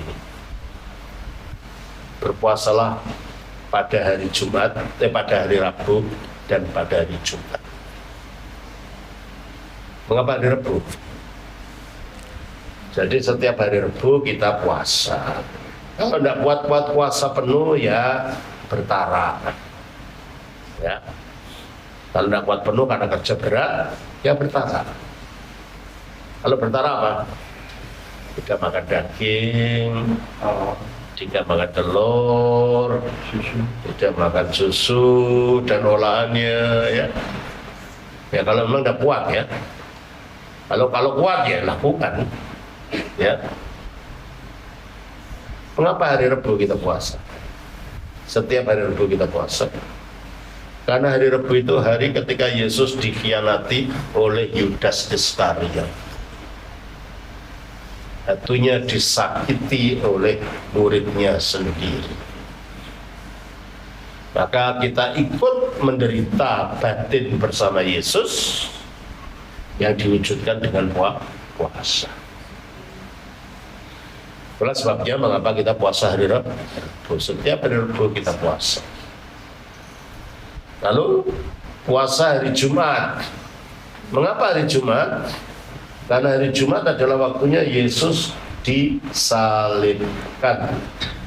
Berpuasalah pada hari Jumat, pada hari Rabu, dan pada hari Jumat. Mengapa hari Rabu? Jadi setiap hari Rabu kita puasa. Kalau tidak buat puasa penuh ya bertara. Ya. Kalau tidak buat penuh karena kerja berat, ya bertara. Kalau bertara apa? Tidak makan daging, tidak makan telur, tidak makan susu dan olahannya, ya. Ya kalau memang tidak kuat ya. Kalau kuat ya lakukan, ya. Mengapa hari Rabu kita puasa? Setiap hari Rabu kita puasa. Karena hari Rabu itu hari ketika Yesus dikhianati oleh Yudas Iskariot. Hatinya disakiti oleh muridnya sendiri. Maka kita ikut menderita batin bersama Yesus yang diwujudkan dengan puasa. Itulah sebabnya mengapa kita puasa hari Rabu. Setiap hari Rabu kita puasa. Lalu puasa hari Jumat. Mengapa hari Jumat? Karena hari Jumat adalah waktunya Yesus disalibkan,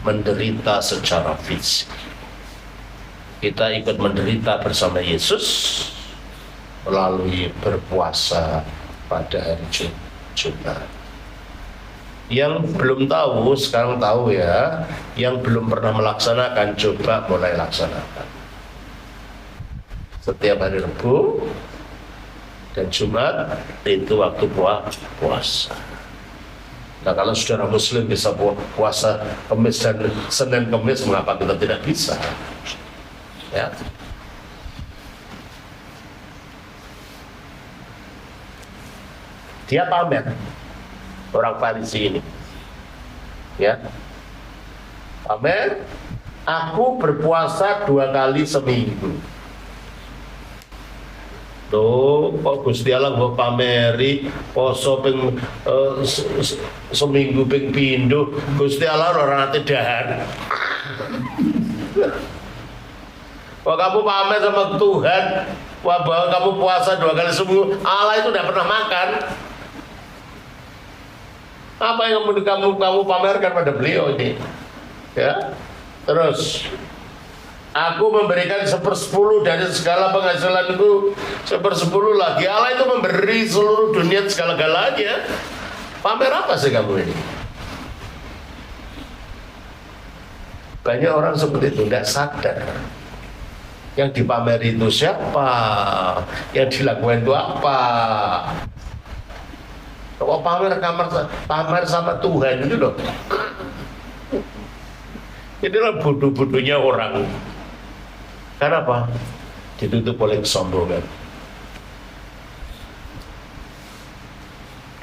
menderita secara fisik. Kita ikut menderita bersama Yesus melalui berpuasa pada hari Jumat. Yang belum tahu, sekarang tahu ya. Yang belum pernah melaksanakan, coba mulai laksanakan. Setiap hari Rabu dan Jumat itu waktu puasa. Nah kalau saudara Muslim bisa puasa Kamis dan Senin Kamis, mengapa kita tidak bisa? Ya. Dia pamer, orang Farisi ini, ya, pamer. Aku berpuasa 2 kali seminggu. Tuh, kok Gusti Allah mbok pameri poso ping seminggu ping pindho. Gusti Allah ora nate dahar. Wah, kamu pamer sama Tuhan, wah bahwa kamu puasa 2 kali seminggu, Allah itu tidak pernah makan. Apa yang kamu pamerkan pada beliau ini? Ya, terus. Aku memberikan 1/10 dari segala penghasilanku, 1/10 lagi. Allah itu memberi seluruh dunia segala-galanya. Pamer apa sih kamu ini? Banyak orang seperti itu, tidak sadar. Yang dipameri itu siapa? Yang dilakukan itu apa? Kalau pamer sama Tuhan itu loh. Inilah bodoh-bodohnya orang. Kenapa? Ditutup oleh kesombongan.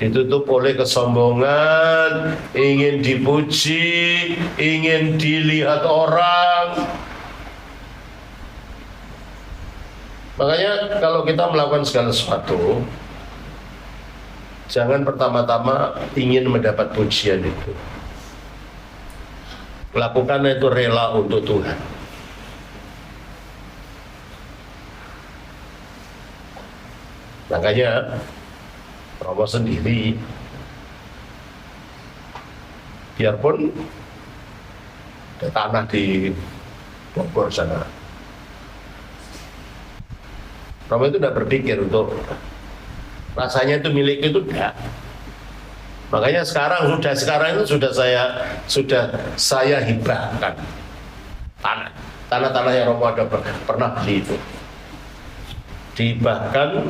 Ditutup oleh kesombongan, ingin dipuji, ingin dilihat orang. Makanya kalau kita melakukan segala sesuatu, jangan pertama-tama ingin mendapat pujian itu. Lakukan itu rela untuk Tuhan. Makanya Romo sendiri, biarpun ada tanah di Bogor sana, Romo itu tidak berpikir untuk rasanya itu milik itu enggak. Makanya sekarang itu sudah saya hibahkan tanah yang Romo ada pernah beli itu, dihibahkan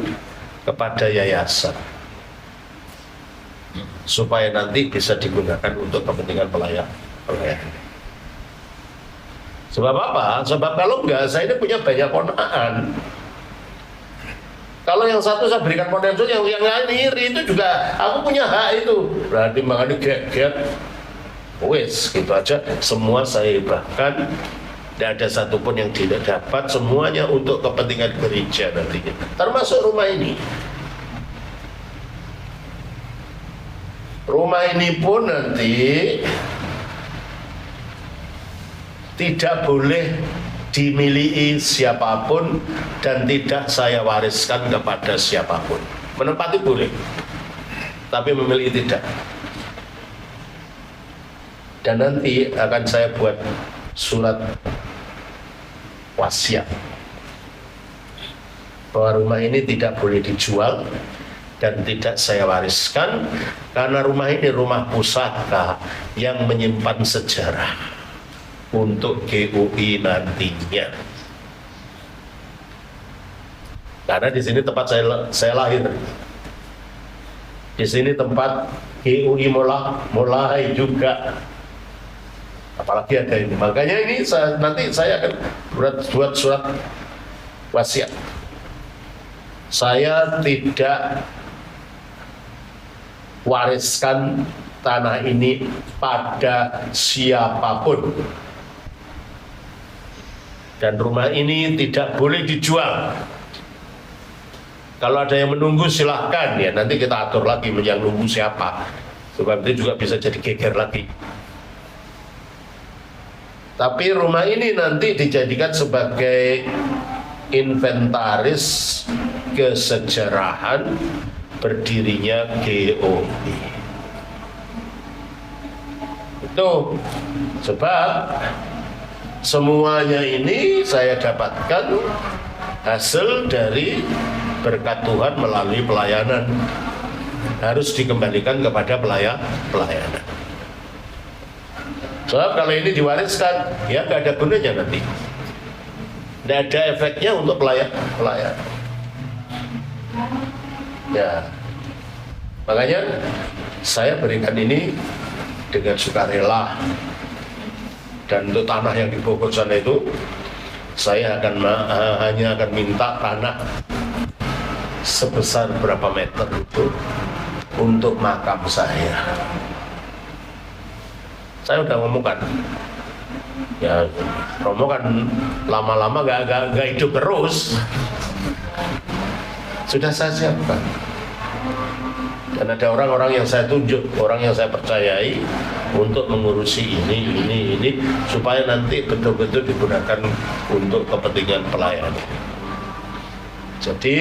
kepada yayasan supaya nanti bisa digunakan untuk kepentingan pelayanan. Sebab apa? Sebab kalau enggak, saya ini punya banyak ponakan. Kalau yang satu saya berikan potensi, yang lain iri, itu juga aku punya hak itu. Berarti makanya get wes gitu aja. Semua saya hibahkan, tidak ada satupun yang tidak dapat, semuanya untuk kepentingan gereja nantinya. Termasuk rumah ini. Rumah ini pun nanti tidak boleh dimiliki siapapun dan tidak saya wariskan kepada siapapun. Menempati boleh, tapi memiliki tidak. Dan nanti akan saya buat surat wasiat bahwa rumah ini tidak boleh dijual dan tidak saya wariskan, karena rumah ini rumah pusaka yang menyimpan sejarah untuk GUI nantinya. Karena di sini tempat saya lahir, di sini tempat GUI mulai juga, apalagi ada ini. Makanya ini nanti saya akan buat surat wasiat. Saya tidak wariskan tanah ini pada siapapun. Dan rumah ini tidak boleh dijual. Kalau ada yang menunggu silahkan ya, nanti kita atur lagi yang nunggu siapa. Sebab itu juga bisa jadi geger lagi. Tapi rumah ini nanti dijadikan sebagai inventaris kesejarahan berdirinya GOI. Itu sebab semuanya ini saya dapatkan hasil dari berkat Tuhan melalui pelayanan. Harus dikembalikan kepada pelayanan. Sebab kalau ini diwariskan, ya nggak ada gunanya nanti. Nggak ada efeknya untuk pelayanan. Ya, makanya saya berikan ini dengan sukarela. Dan untuk tanah yang di Bogor sana itu, saya hanya akan minta tanah sebesar berapa meter itu untuk makam saya. Saya udah ngomongkan, ya Romo kan lama-lama gak hidup terus, sudah saya siapkan. Dan ada orang-orang yang saya tunjuk, orang yang saya percayai untuk mengurusi ini supaya nanti betul-betul digunakan untuk kepentingan pelayanan. Jadi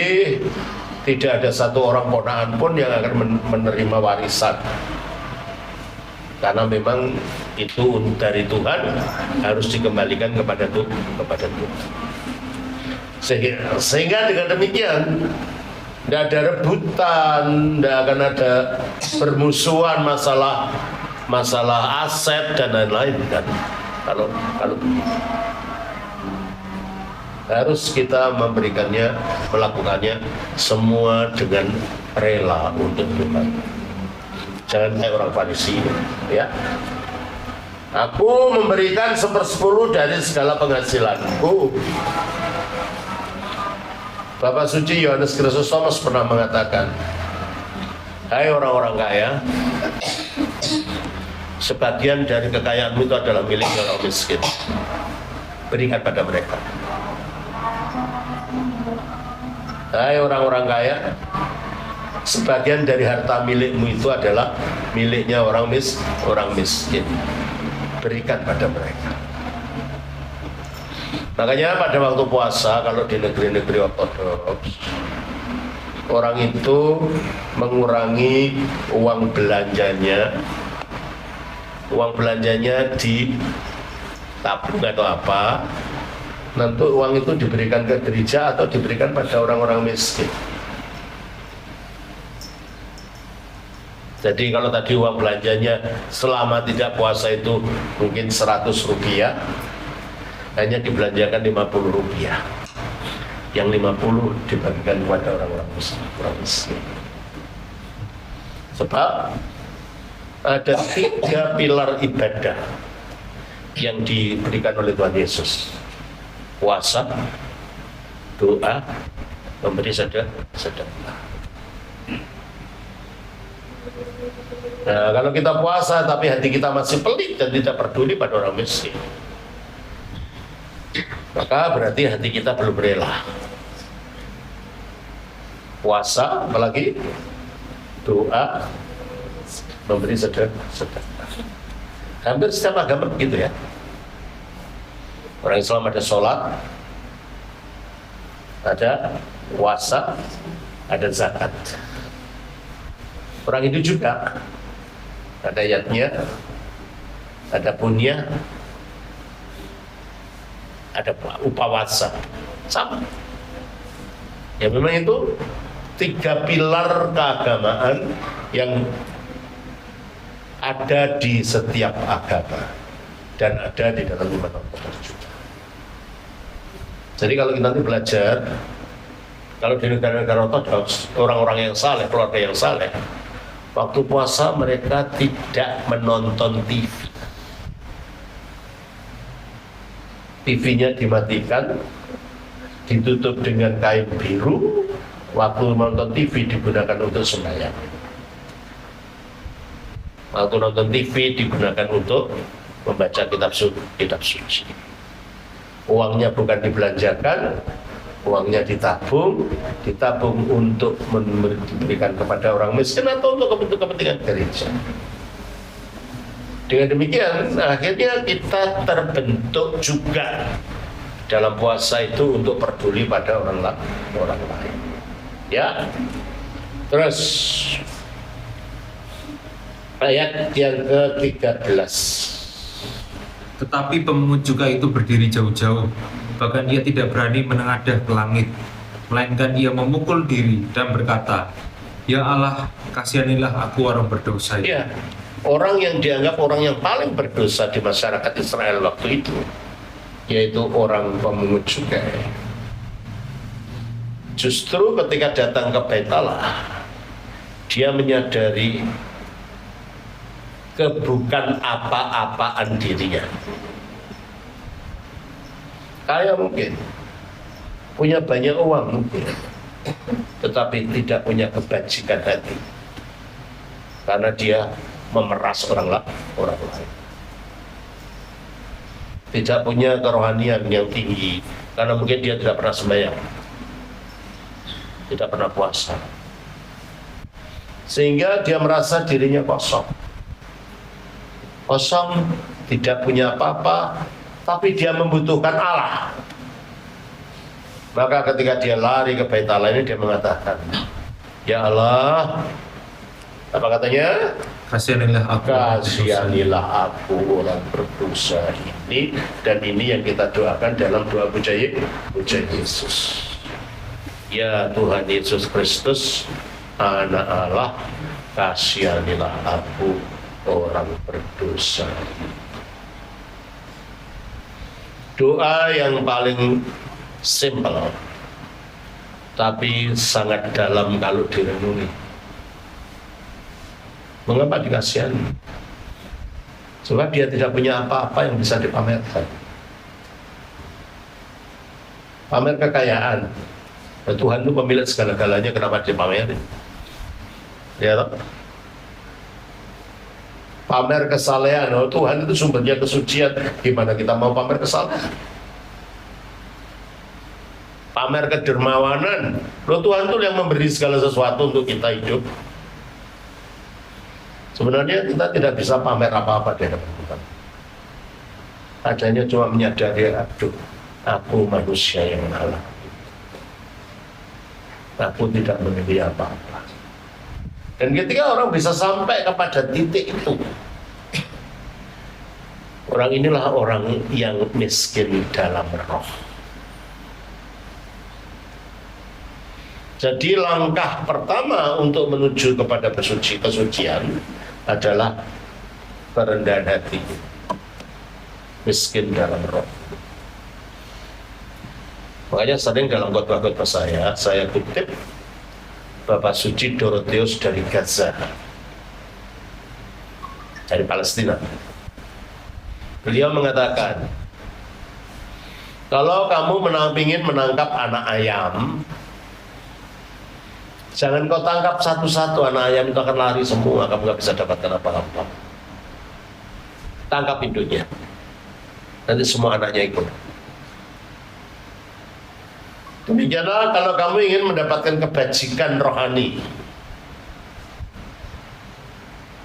tidak ada satu orang ponakan pun yang akan menerima warisan, karena memang itu dari Tuhan, harus dikembalikan kepada Tuhan. Sehingga dengan demikian tidak ada rebutan, tidak akan ada permusuhan masalah aset dan lain-lain kan. Kalau harus kita melakukannya semua dengan rela untuk Tuhan. Jangan kayak orang Farisi, ya. Aku memberikan 1/10 dari segala penghasilanku. Bapak Suci Yohanes Chrysostomus pernah mengatakan, hai orang-orang kaya, sebagian dari kekayaanmu itu adalah milik orang miskin. Berikan pada mereka. Hai orang-orang kaya, sebagian dari harta milikmu itu adalah miliknya orang miskin. Berikan pada mereka. Makanya pada waktu puasa, kalau di negeri-negeri ortodoks orang itu mengurangi uang belanjanya ditabung atau apa, nanti uang itu diberikan ke gereja atau diberikan pada orang-orang miskin. Jadi kalau tadi uang belanjanya selama tidak puasa itu mungkin 100 rupiah, hanya dibelanjakan 50 rupiah. Yang 50 dibagikan kepada orang-orang miskin. Sebab ada 3 pilar ibadah yang diberikan oleh Tuhan Yesus: puasa, doa, memberi sedekah. Nah, kalau kita puasa tapi hati kita masih pelit dan tidak peduli pada orang miskin, maka berarti hati kita belum rela. Puasa, apalagi doa, memberi sedekah. Hampir setiap agama begitu ya. Orang Islam ada sholat, ada puasa, ada zakat. Orang Hindu juga ada ayatnya, ada punya, ada upawasa, sama. Ya memang itu 3 pilar keagamaan yang ada di setiap agama dan ada di dalam iman ortodoks juga. Jadi kalau kita nanti belajar, kalau di negara-negara ortodoks, orang-orang yang saleh, keluarga yang saleh, waktu puasa mereka tidak menonton TV. TV-nya dimatikan, ditutup dengan kain biru. Waktu menonton TV digunakan untuk sembahyang. Waktu nonton TV digunakan untuk membaca kitab suci. Uangnya bukan dibelanjakan, uangnya ditabung untuk diberikan kepada orang miskin atau untuk kepentingan gereja. Dengan demikian, akhirnya kita terbentuk juga dalam puasa itu untuk peduli pada orang lain. Ya, terus ayat yang ke-13. Tetapi pemungut cukai itu berdiri jauh-jauh, bahkan ia tidak berani menengadah ke langit, melainkan ia memukul diri dan berkata, "Ya Allah, kasihanilah aku orang berdosa." Ya, orang yang dianggap orang yang paling berdosa di masyarakat Israel waktu itu, yaitu orang pemungut cukai. Justru ketika datang ke Bait Allah, dia menyadari kebukan apa-apaan dirinya. Kaya mungkin, punya banyak uang mungkin, tetapi tidak punya kebajikan hati, karena dia memeras orang lain. Tidak punya kerohanian yang tinggi, karena mungkin dia tidak pernah sembahyang, tidak pernah puasa, sehingga dia merasa dirinya kosong, tidak punya apa-apa, tapi dia membutuhkan Allah. Maka ketika dia lari ke Bait Allah ini, dia mengatakan, "Ya Allah," apa katanya? Kasihanilah aku orang berdosa ini. Dan ini yang kita doakan dalam doa puja Yesus. Ya Tuhan Yesus Kristus, Anak Allah, kasihanilah aku orang berdosa. Doa yang paling simpel, tapi sangat dalam kalau direnungi. Mengapa dikasihani? Sebab dia tidak punya apa-apa yang bisa dipamerkan. Pamer kekayaan. Nah, Tuhan itu pemilik segala-galanya, kenapa dipamerin? Ya toh? Pamer kesalehan, oh, Tuhan itu sumbernya kesucian, gimana kita mau pamer kesalehan? Pamer kedermawanan, loh, Tuhan itu yang memberi segala sesuatu untuk kita hidup. Sebenarnya kita tidak bisa pamer apa-apa di hadapan Tuhan. Adanya cuma menyadari, aduh, aku manusia yang salah. Aku tidak memiliki apa-apa. Dan ketika orang bisa sampai kepada titik itu, orang inilah orang yang miskin dalam roh. Jadi langkah pertama untuk menuju kepada kesucian adalah kerendahan hati, miskin dalam roh. Makanya sering dalam khotbah-khotbah saya kutip Bapak Suci Dorotheus dari Gaza, dari Palestina. Beliau mengatakan, kalau kamu ingin menangkap anak ayam, jangan kau tangkap satu-satu, anak ayam itu akan lari semua, kamu gak bisa dapatkan apa-apa. Tangkap induknya, nanti semua anaknya ikut. Demikianlah kalau kamu ingin mendapatkan kebajikan rohani,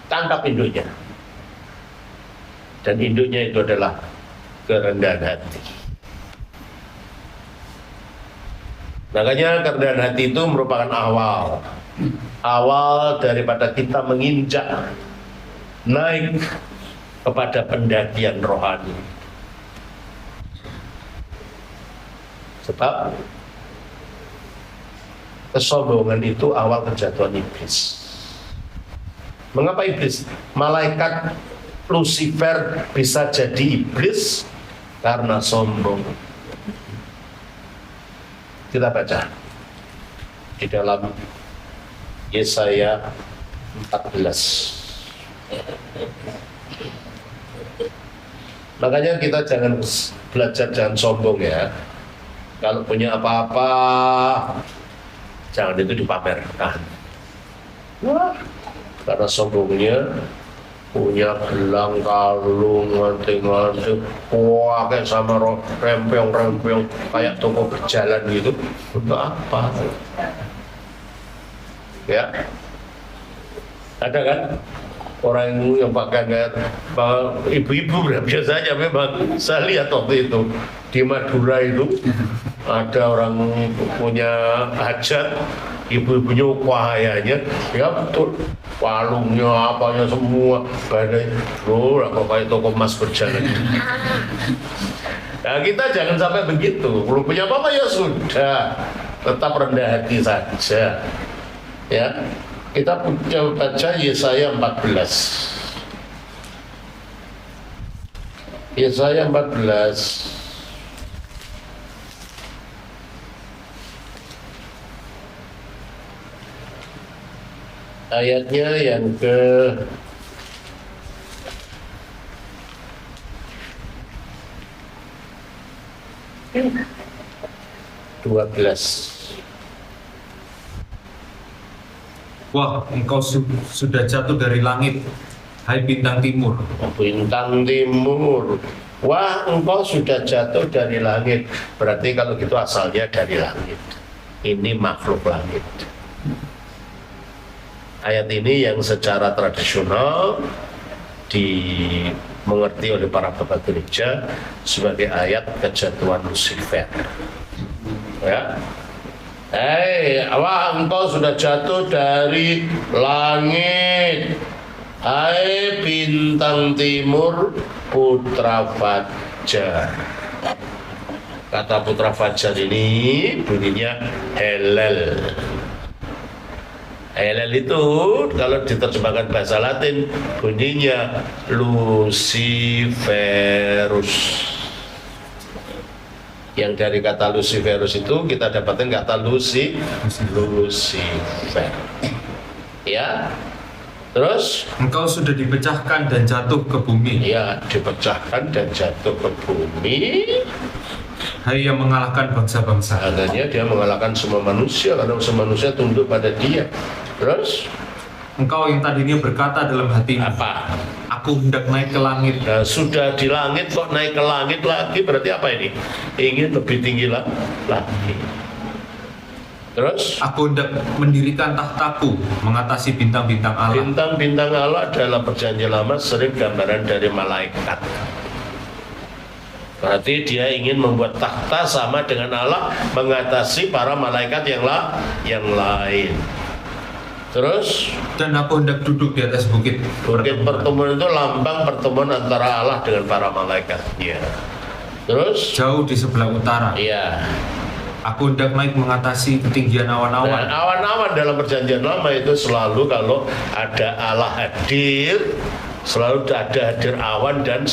tangkap induknya. Dan induknya itu adalah kerendahan hati. Makanya kerendahan hati itu merupakan awal daripada kita menginjak naik kepada pendakian rohani. Sebab kesombongan itu awal kejatuhan iblis. Mengapa iblis? Malaikat Lucifer bisa jadi iblis karena sombong. Kita baca di dalam Yesaya 14. Makanya kita jangan belajar, jangan sombong ya. Kalau punya apa-apa, jangan itu dipamerkan. Wah, karena sombongnya punya gelang, kalung, nganting-nganting, wah kayak sama rempeong-rempeong kayak toko berjalan gitu. Untuk apa? Ya, ada kan orang yang pakai ibu-ibu biasanya memang saya lihat waktu itu di Madura itu ada orang punya hajat, ibu-ibunya upahayanya, ya betul, palungnya apanya semua, badai, apa kayak toko emas berjalan. Nah kita jangan sampai begitu, belum punya apa-apa ya sudah, tetap rendah hati saja. Ya, kita baca Yesaya 14. Yesaya 14. Ayatnya yang ke 12. Wah, engkau sudah jatuh dari langit, hai bintang timur. Bintang timur. Wah, engkau sudah jatuh dari langit. Berarti kalau gitu asalnya dari langit. Ini makhluk langit. Ayat ini yang secara tradisional dimengerti oleh para bapak gereja sebagai ayat kejatuhan Lucifer. Ya. Wah, engkau sudah jatuh dari langit, hai bintang timur, putra fajar. Kata putra fajar ini bunyinya Helel. Helel itu kalau diterjemahkan bahasa Latin bunyinya Luciferus. Yang dari kata Luciferus itu kita dapatkan kata Lucifer. Ya. Terus engkau sudah dipecahkan dan jatuh ke bumi. Ya, dipecahkan dan jatuh ke bumi. Hai yang mengalahkan bangsa-bangsa. Adanya dia mengalahkan semua manusia karena semua manusia tunduk pada dia. Terus engkau yang tadinya berkata dalam hatimu, apa? Aku hendak naik ke langit. Nah, sudah di langit kok naik ke langit lagi, berarti apa ini? Ingin lebih tinggi lagi. Terus aku hendak mendirikan tahtaku mengatasi bintang-bintang Allah. Bintang-bintang Allah dalam perjanjian lama sering gambaran dari malaikat. Berarti dia ingin membuat takhta sama dengan Allah, mengatasi para malaikat yang lain. Terus Dan aku hendak duduk di atas bukit bukit pertemuan itu lambang pertemuan antara Allah dengan para malaikatnya. Terus jauh di sebelah utara. iya. Aku hendak naik mengatasi ketinggian Dan awan-awan. awan-awan dalam perjanjian lama itu selalu kalau ada Allah hadir, selalu ada hadir awan dan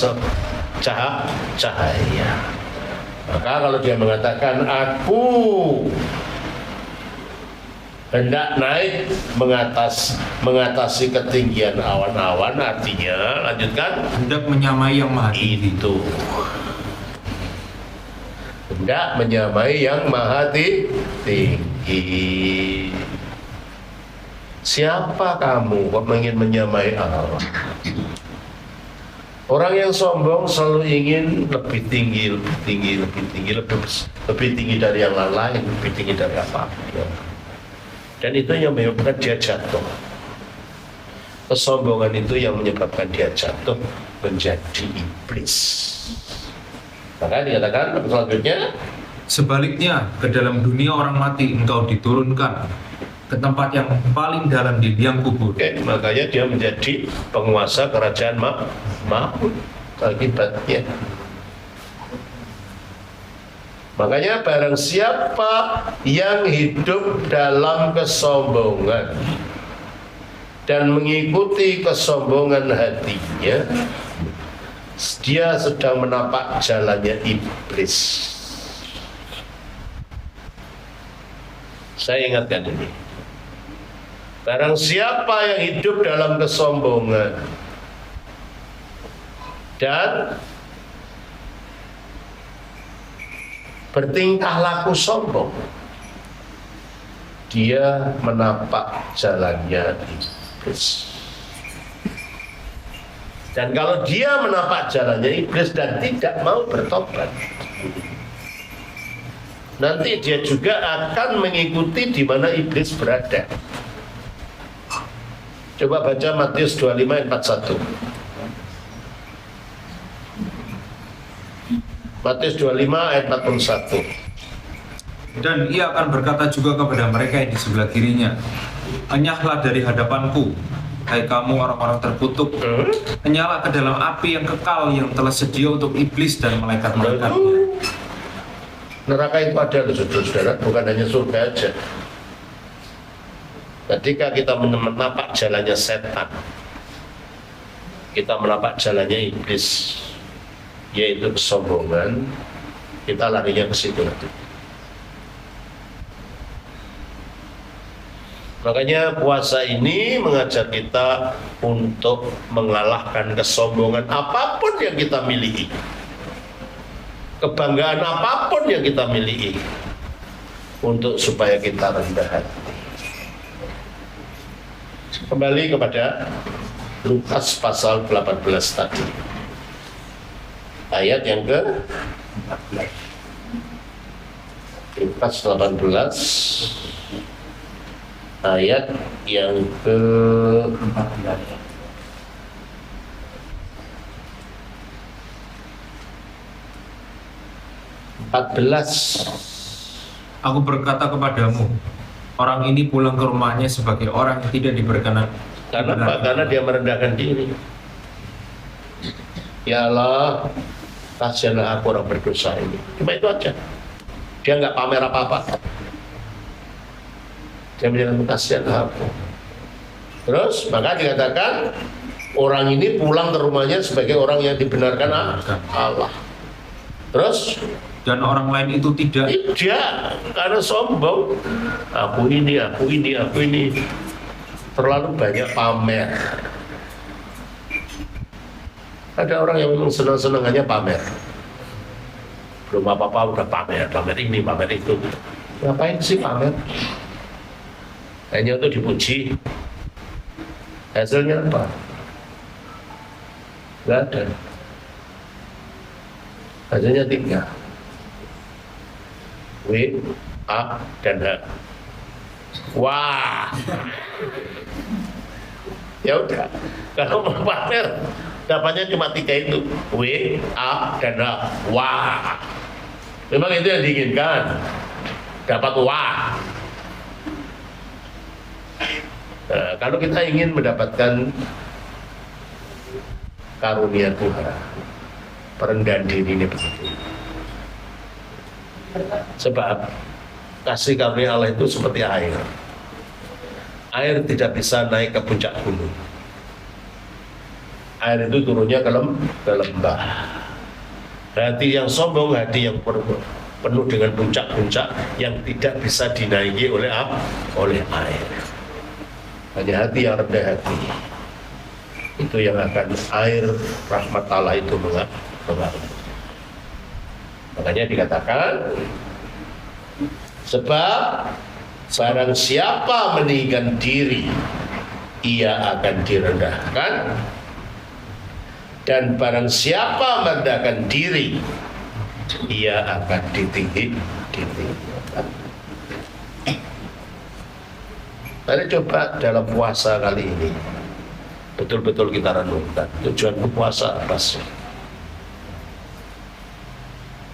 cahaya. Maka kalau dia mengatakan aku hendak naik mengatasi ketinggian awan-awan, artinya lanjutkan Hendak menyamai yang maha tinggi. itu hendak menyamai yang maha tinggi. Siapa kamu kok ingin menyamai Allah? Orang yang sombong selalu ingin lebih tinggi dari yang lain, lebih tinggi dari apapun. Dan itu yang menyebabkan dia jatuh. Kesombongan itu yang menyebabkan dia jatuh menjadi iblis. Maka dikatakan selanjutnya, Sebaliknya, ke dalam dunia orang mati engkau diturunkan ke tempat yang paling dalam di liang kubur. oke, makanya dia menjadi penguasa kerajaan maut akibatnya. Makanya barang siapa yang hidup dalam kesombongan dan mengikuti kesombongan hatinya, dia sedang menapak jalannya iblis. Saya ingatkan ini. Barang siapa yang hidup dalam kesombongan dan bertingkah laku sombong, dia menapak jalannya iblis. Dan kalau dia menapak jalannya iblis dan tidak mau bertobat, nanti dia juga akan mengikuti di mana iblis berada. Coba baca Matius 25 ayat 41. Matius 25 ayat 41. Dan ia akan berkata juga kepada mereka yang di sebelah kirinya, enyahlah dari hadapanku, hai kamu orang-orang terkutuk, enyahlah ke dalam api yang kekal yang telah sedia untuk iblis dan malaikat-malaikatnya. Neraka itu ada loh saudara-saudara, bukan hanya surga aja. Ketika kita menapak jalannya setan, kita menapak jalannya iblis, yaitu kesombongan, kita larinya ke situ. Makanya puasa ini mengajar kita untuk mengalahkan kesombongan apapun yang kita miliki, kebanggaan apapun yang kita miliki, untuk supaya kita rendah hati. Kembali kepada Lukas pasal 18 tadi, ayat yang ke-14. Lukas 18 ayat yang ke-14. Aku berkata kepadamu, orang ini pulang ke rumahnya sebagai orang yang tidak diberkenan. Karena apa? Karena dia merendahkan diri. Ya Allah, kasihanlah aku orang berdosa ini. Cuma itu aja. Dia nggak pamer apa-apa. Dia bilang kasihanlah aku. Terus maka dikatakan orang ini pulang ke rumahnya sebagai orang yang dibenarkan Allah. Terus Dan orang lain itu tidak. karena sombong. Aku ini. Terlalu banyak pamer. Ada orang yang memang senang-senangannya pamer. Belum apa-apa udah pamer ini, pamer itu. Ngapain sih pamer? Hanya untuk dipuji. Hasilnya apa? Nggak ada. Hasilnya 3. W, A, dan H. Wah, ya udah. Kalau mau pamer, Dapatnya cuma 3 itu, W, A, dan R. Wah. Memang itu yang diinginkan. Dapat wah. Nah, kalau kita ingin mendapatkan karunia Tuhan, perendahan diri ini begitu. Sebab kasih karunia Allah itu seperti air. Air tidak bisa naik ke puncak gunung. Air itu turunnya ke lembah. Hati yang sombong, hati yang penuh dengan puncak-puncak yang tidak bisa dinaiki oleh air. Hanya hati yang rendah hati, itu yang akan air rahmat Allah itu mengalir. Makanya dikatakan, sebab barang siapa meninggikan diri, ia akan direndahkan, dan barang siapa merendahkan diri, ia akan ditinggikan. Mari coba dalam puasa kali ini betul-betul kita renungkan, tujuan puasa apa sih?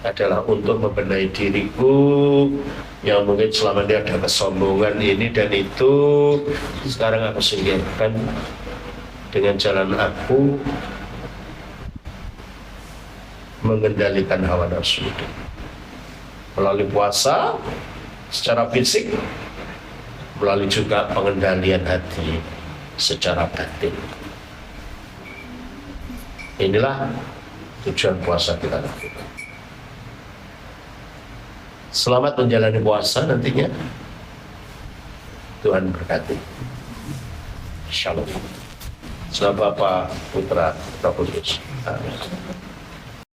Adalah untuk membenahi diriku yang mungkin selama ini ada kesombongan ini dan itu. Sekarang aku singkirkan dengan jalan aku mengendalikan hawa nafsu itu melalui puasa secara fisik, melalui juga pengendalian hati secara batin. Inilah tujuan puasa kita lakukan. Selamat menjalani puasa nantinya. Tuhan berkati. Shalom. Selamat Bapa, Putra, Roh Kudus. Amin.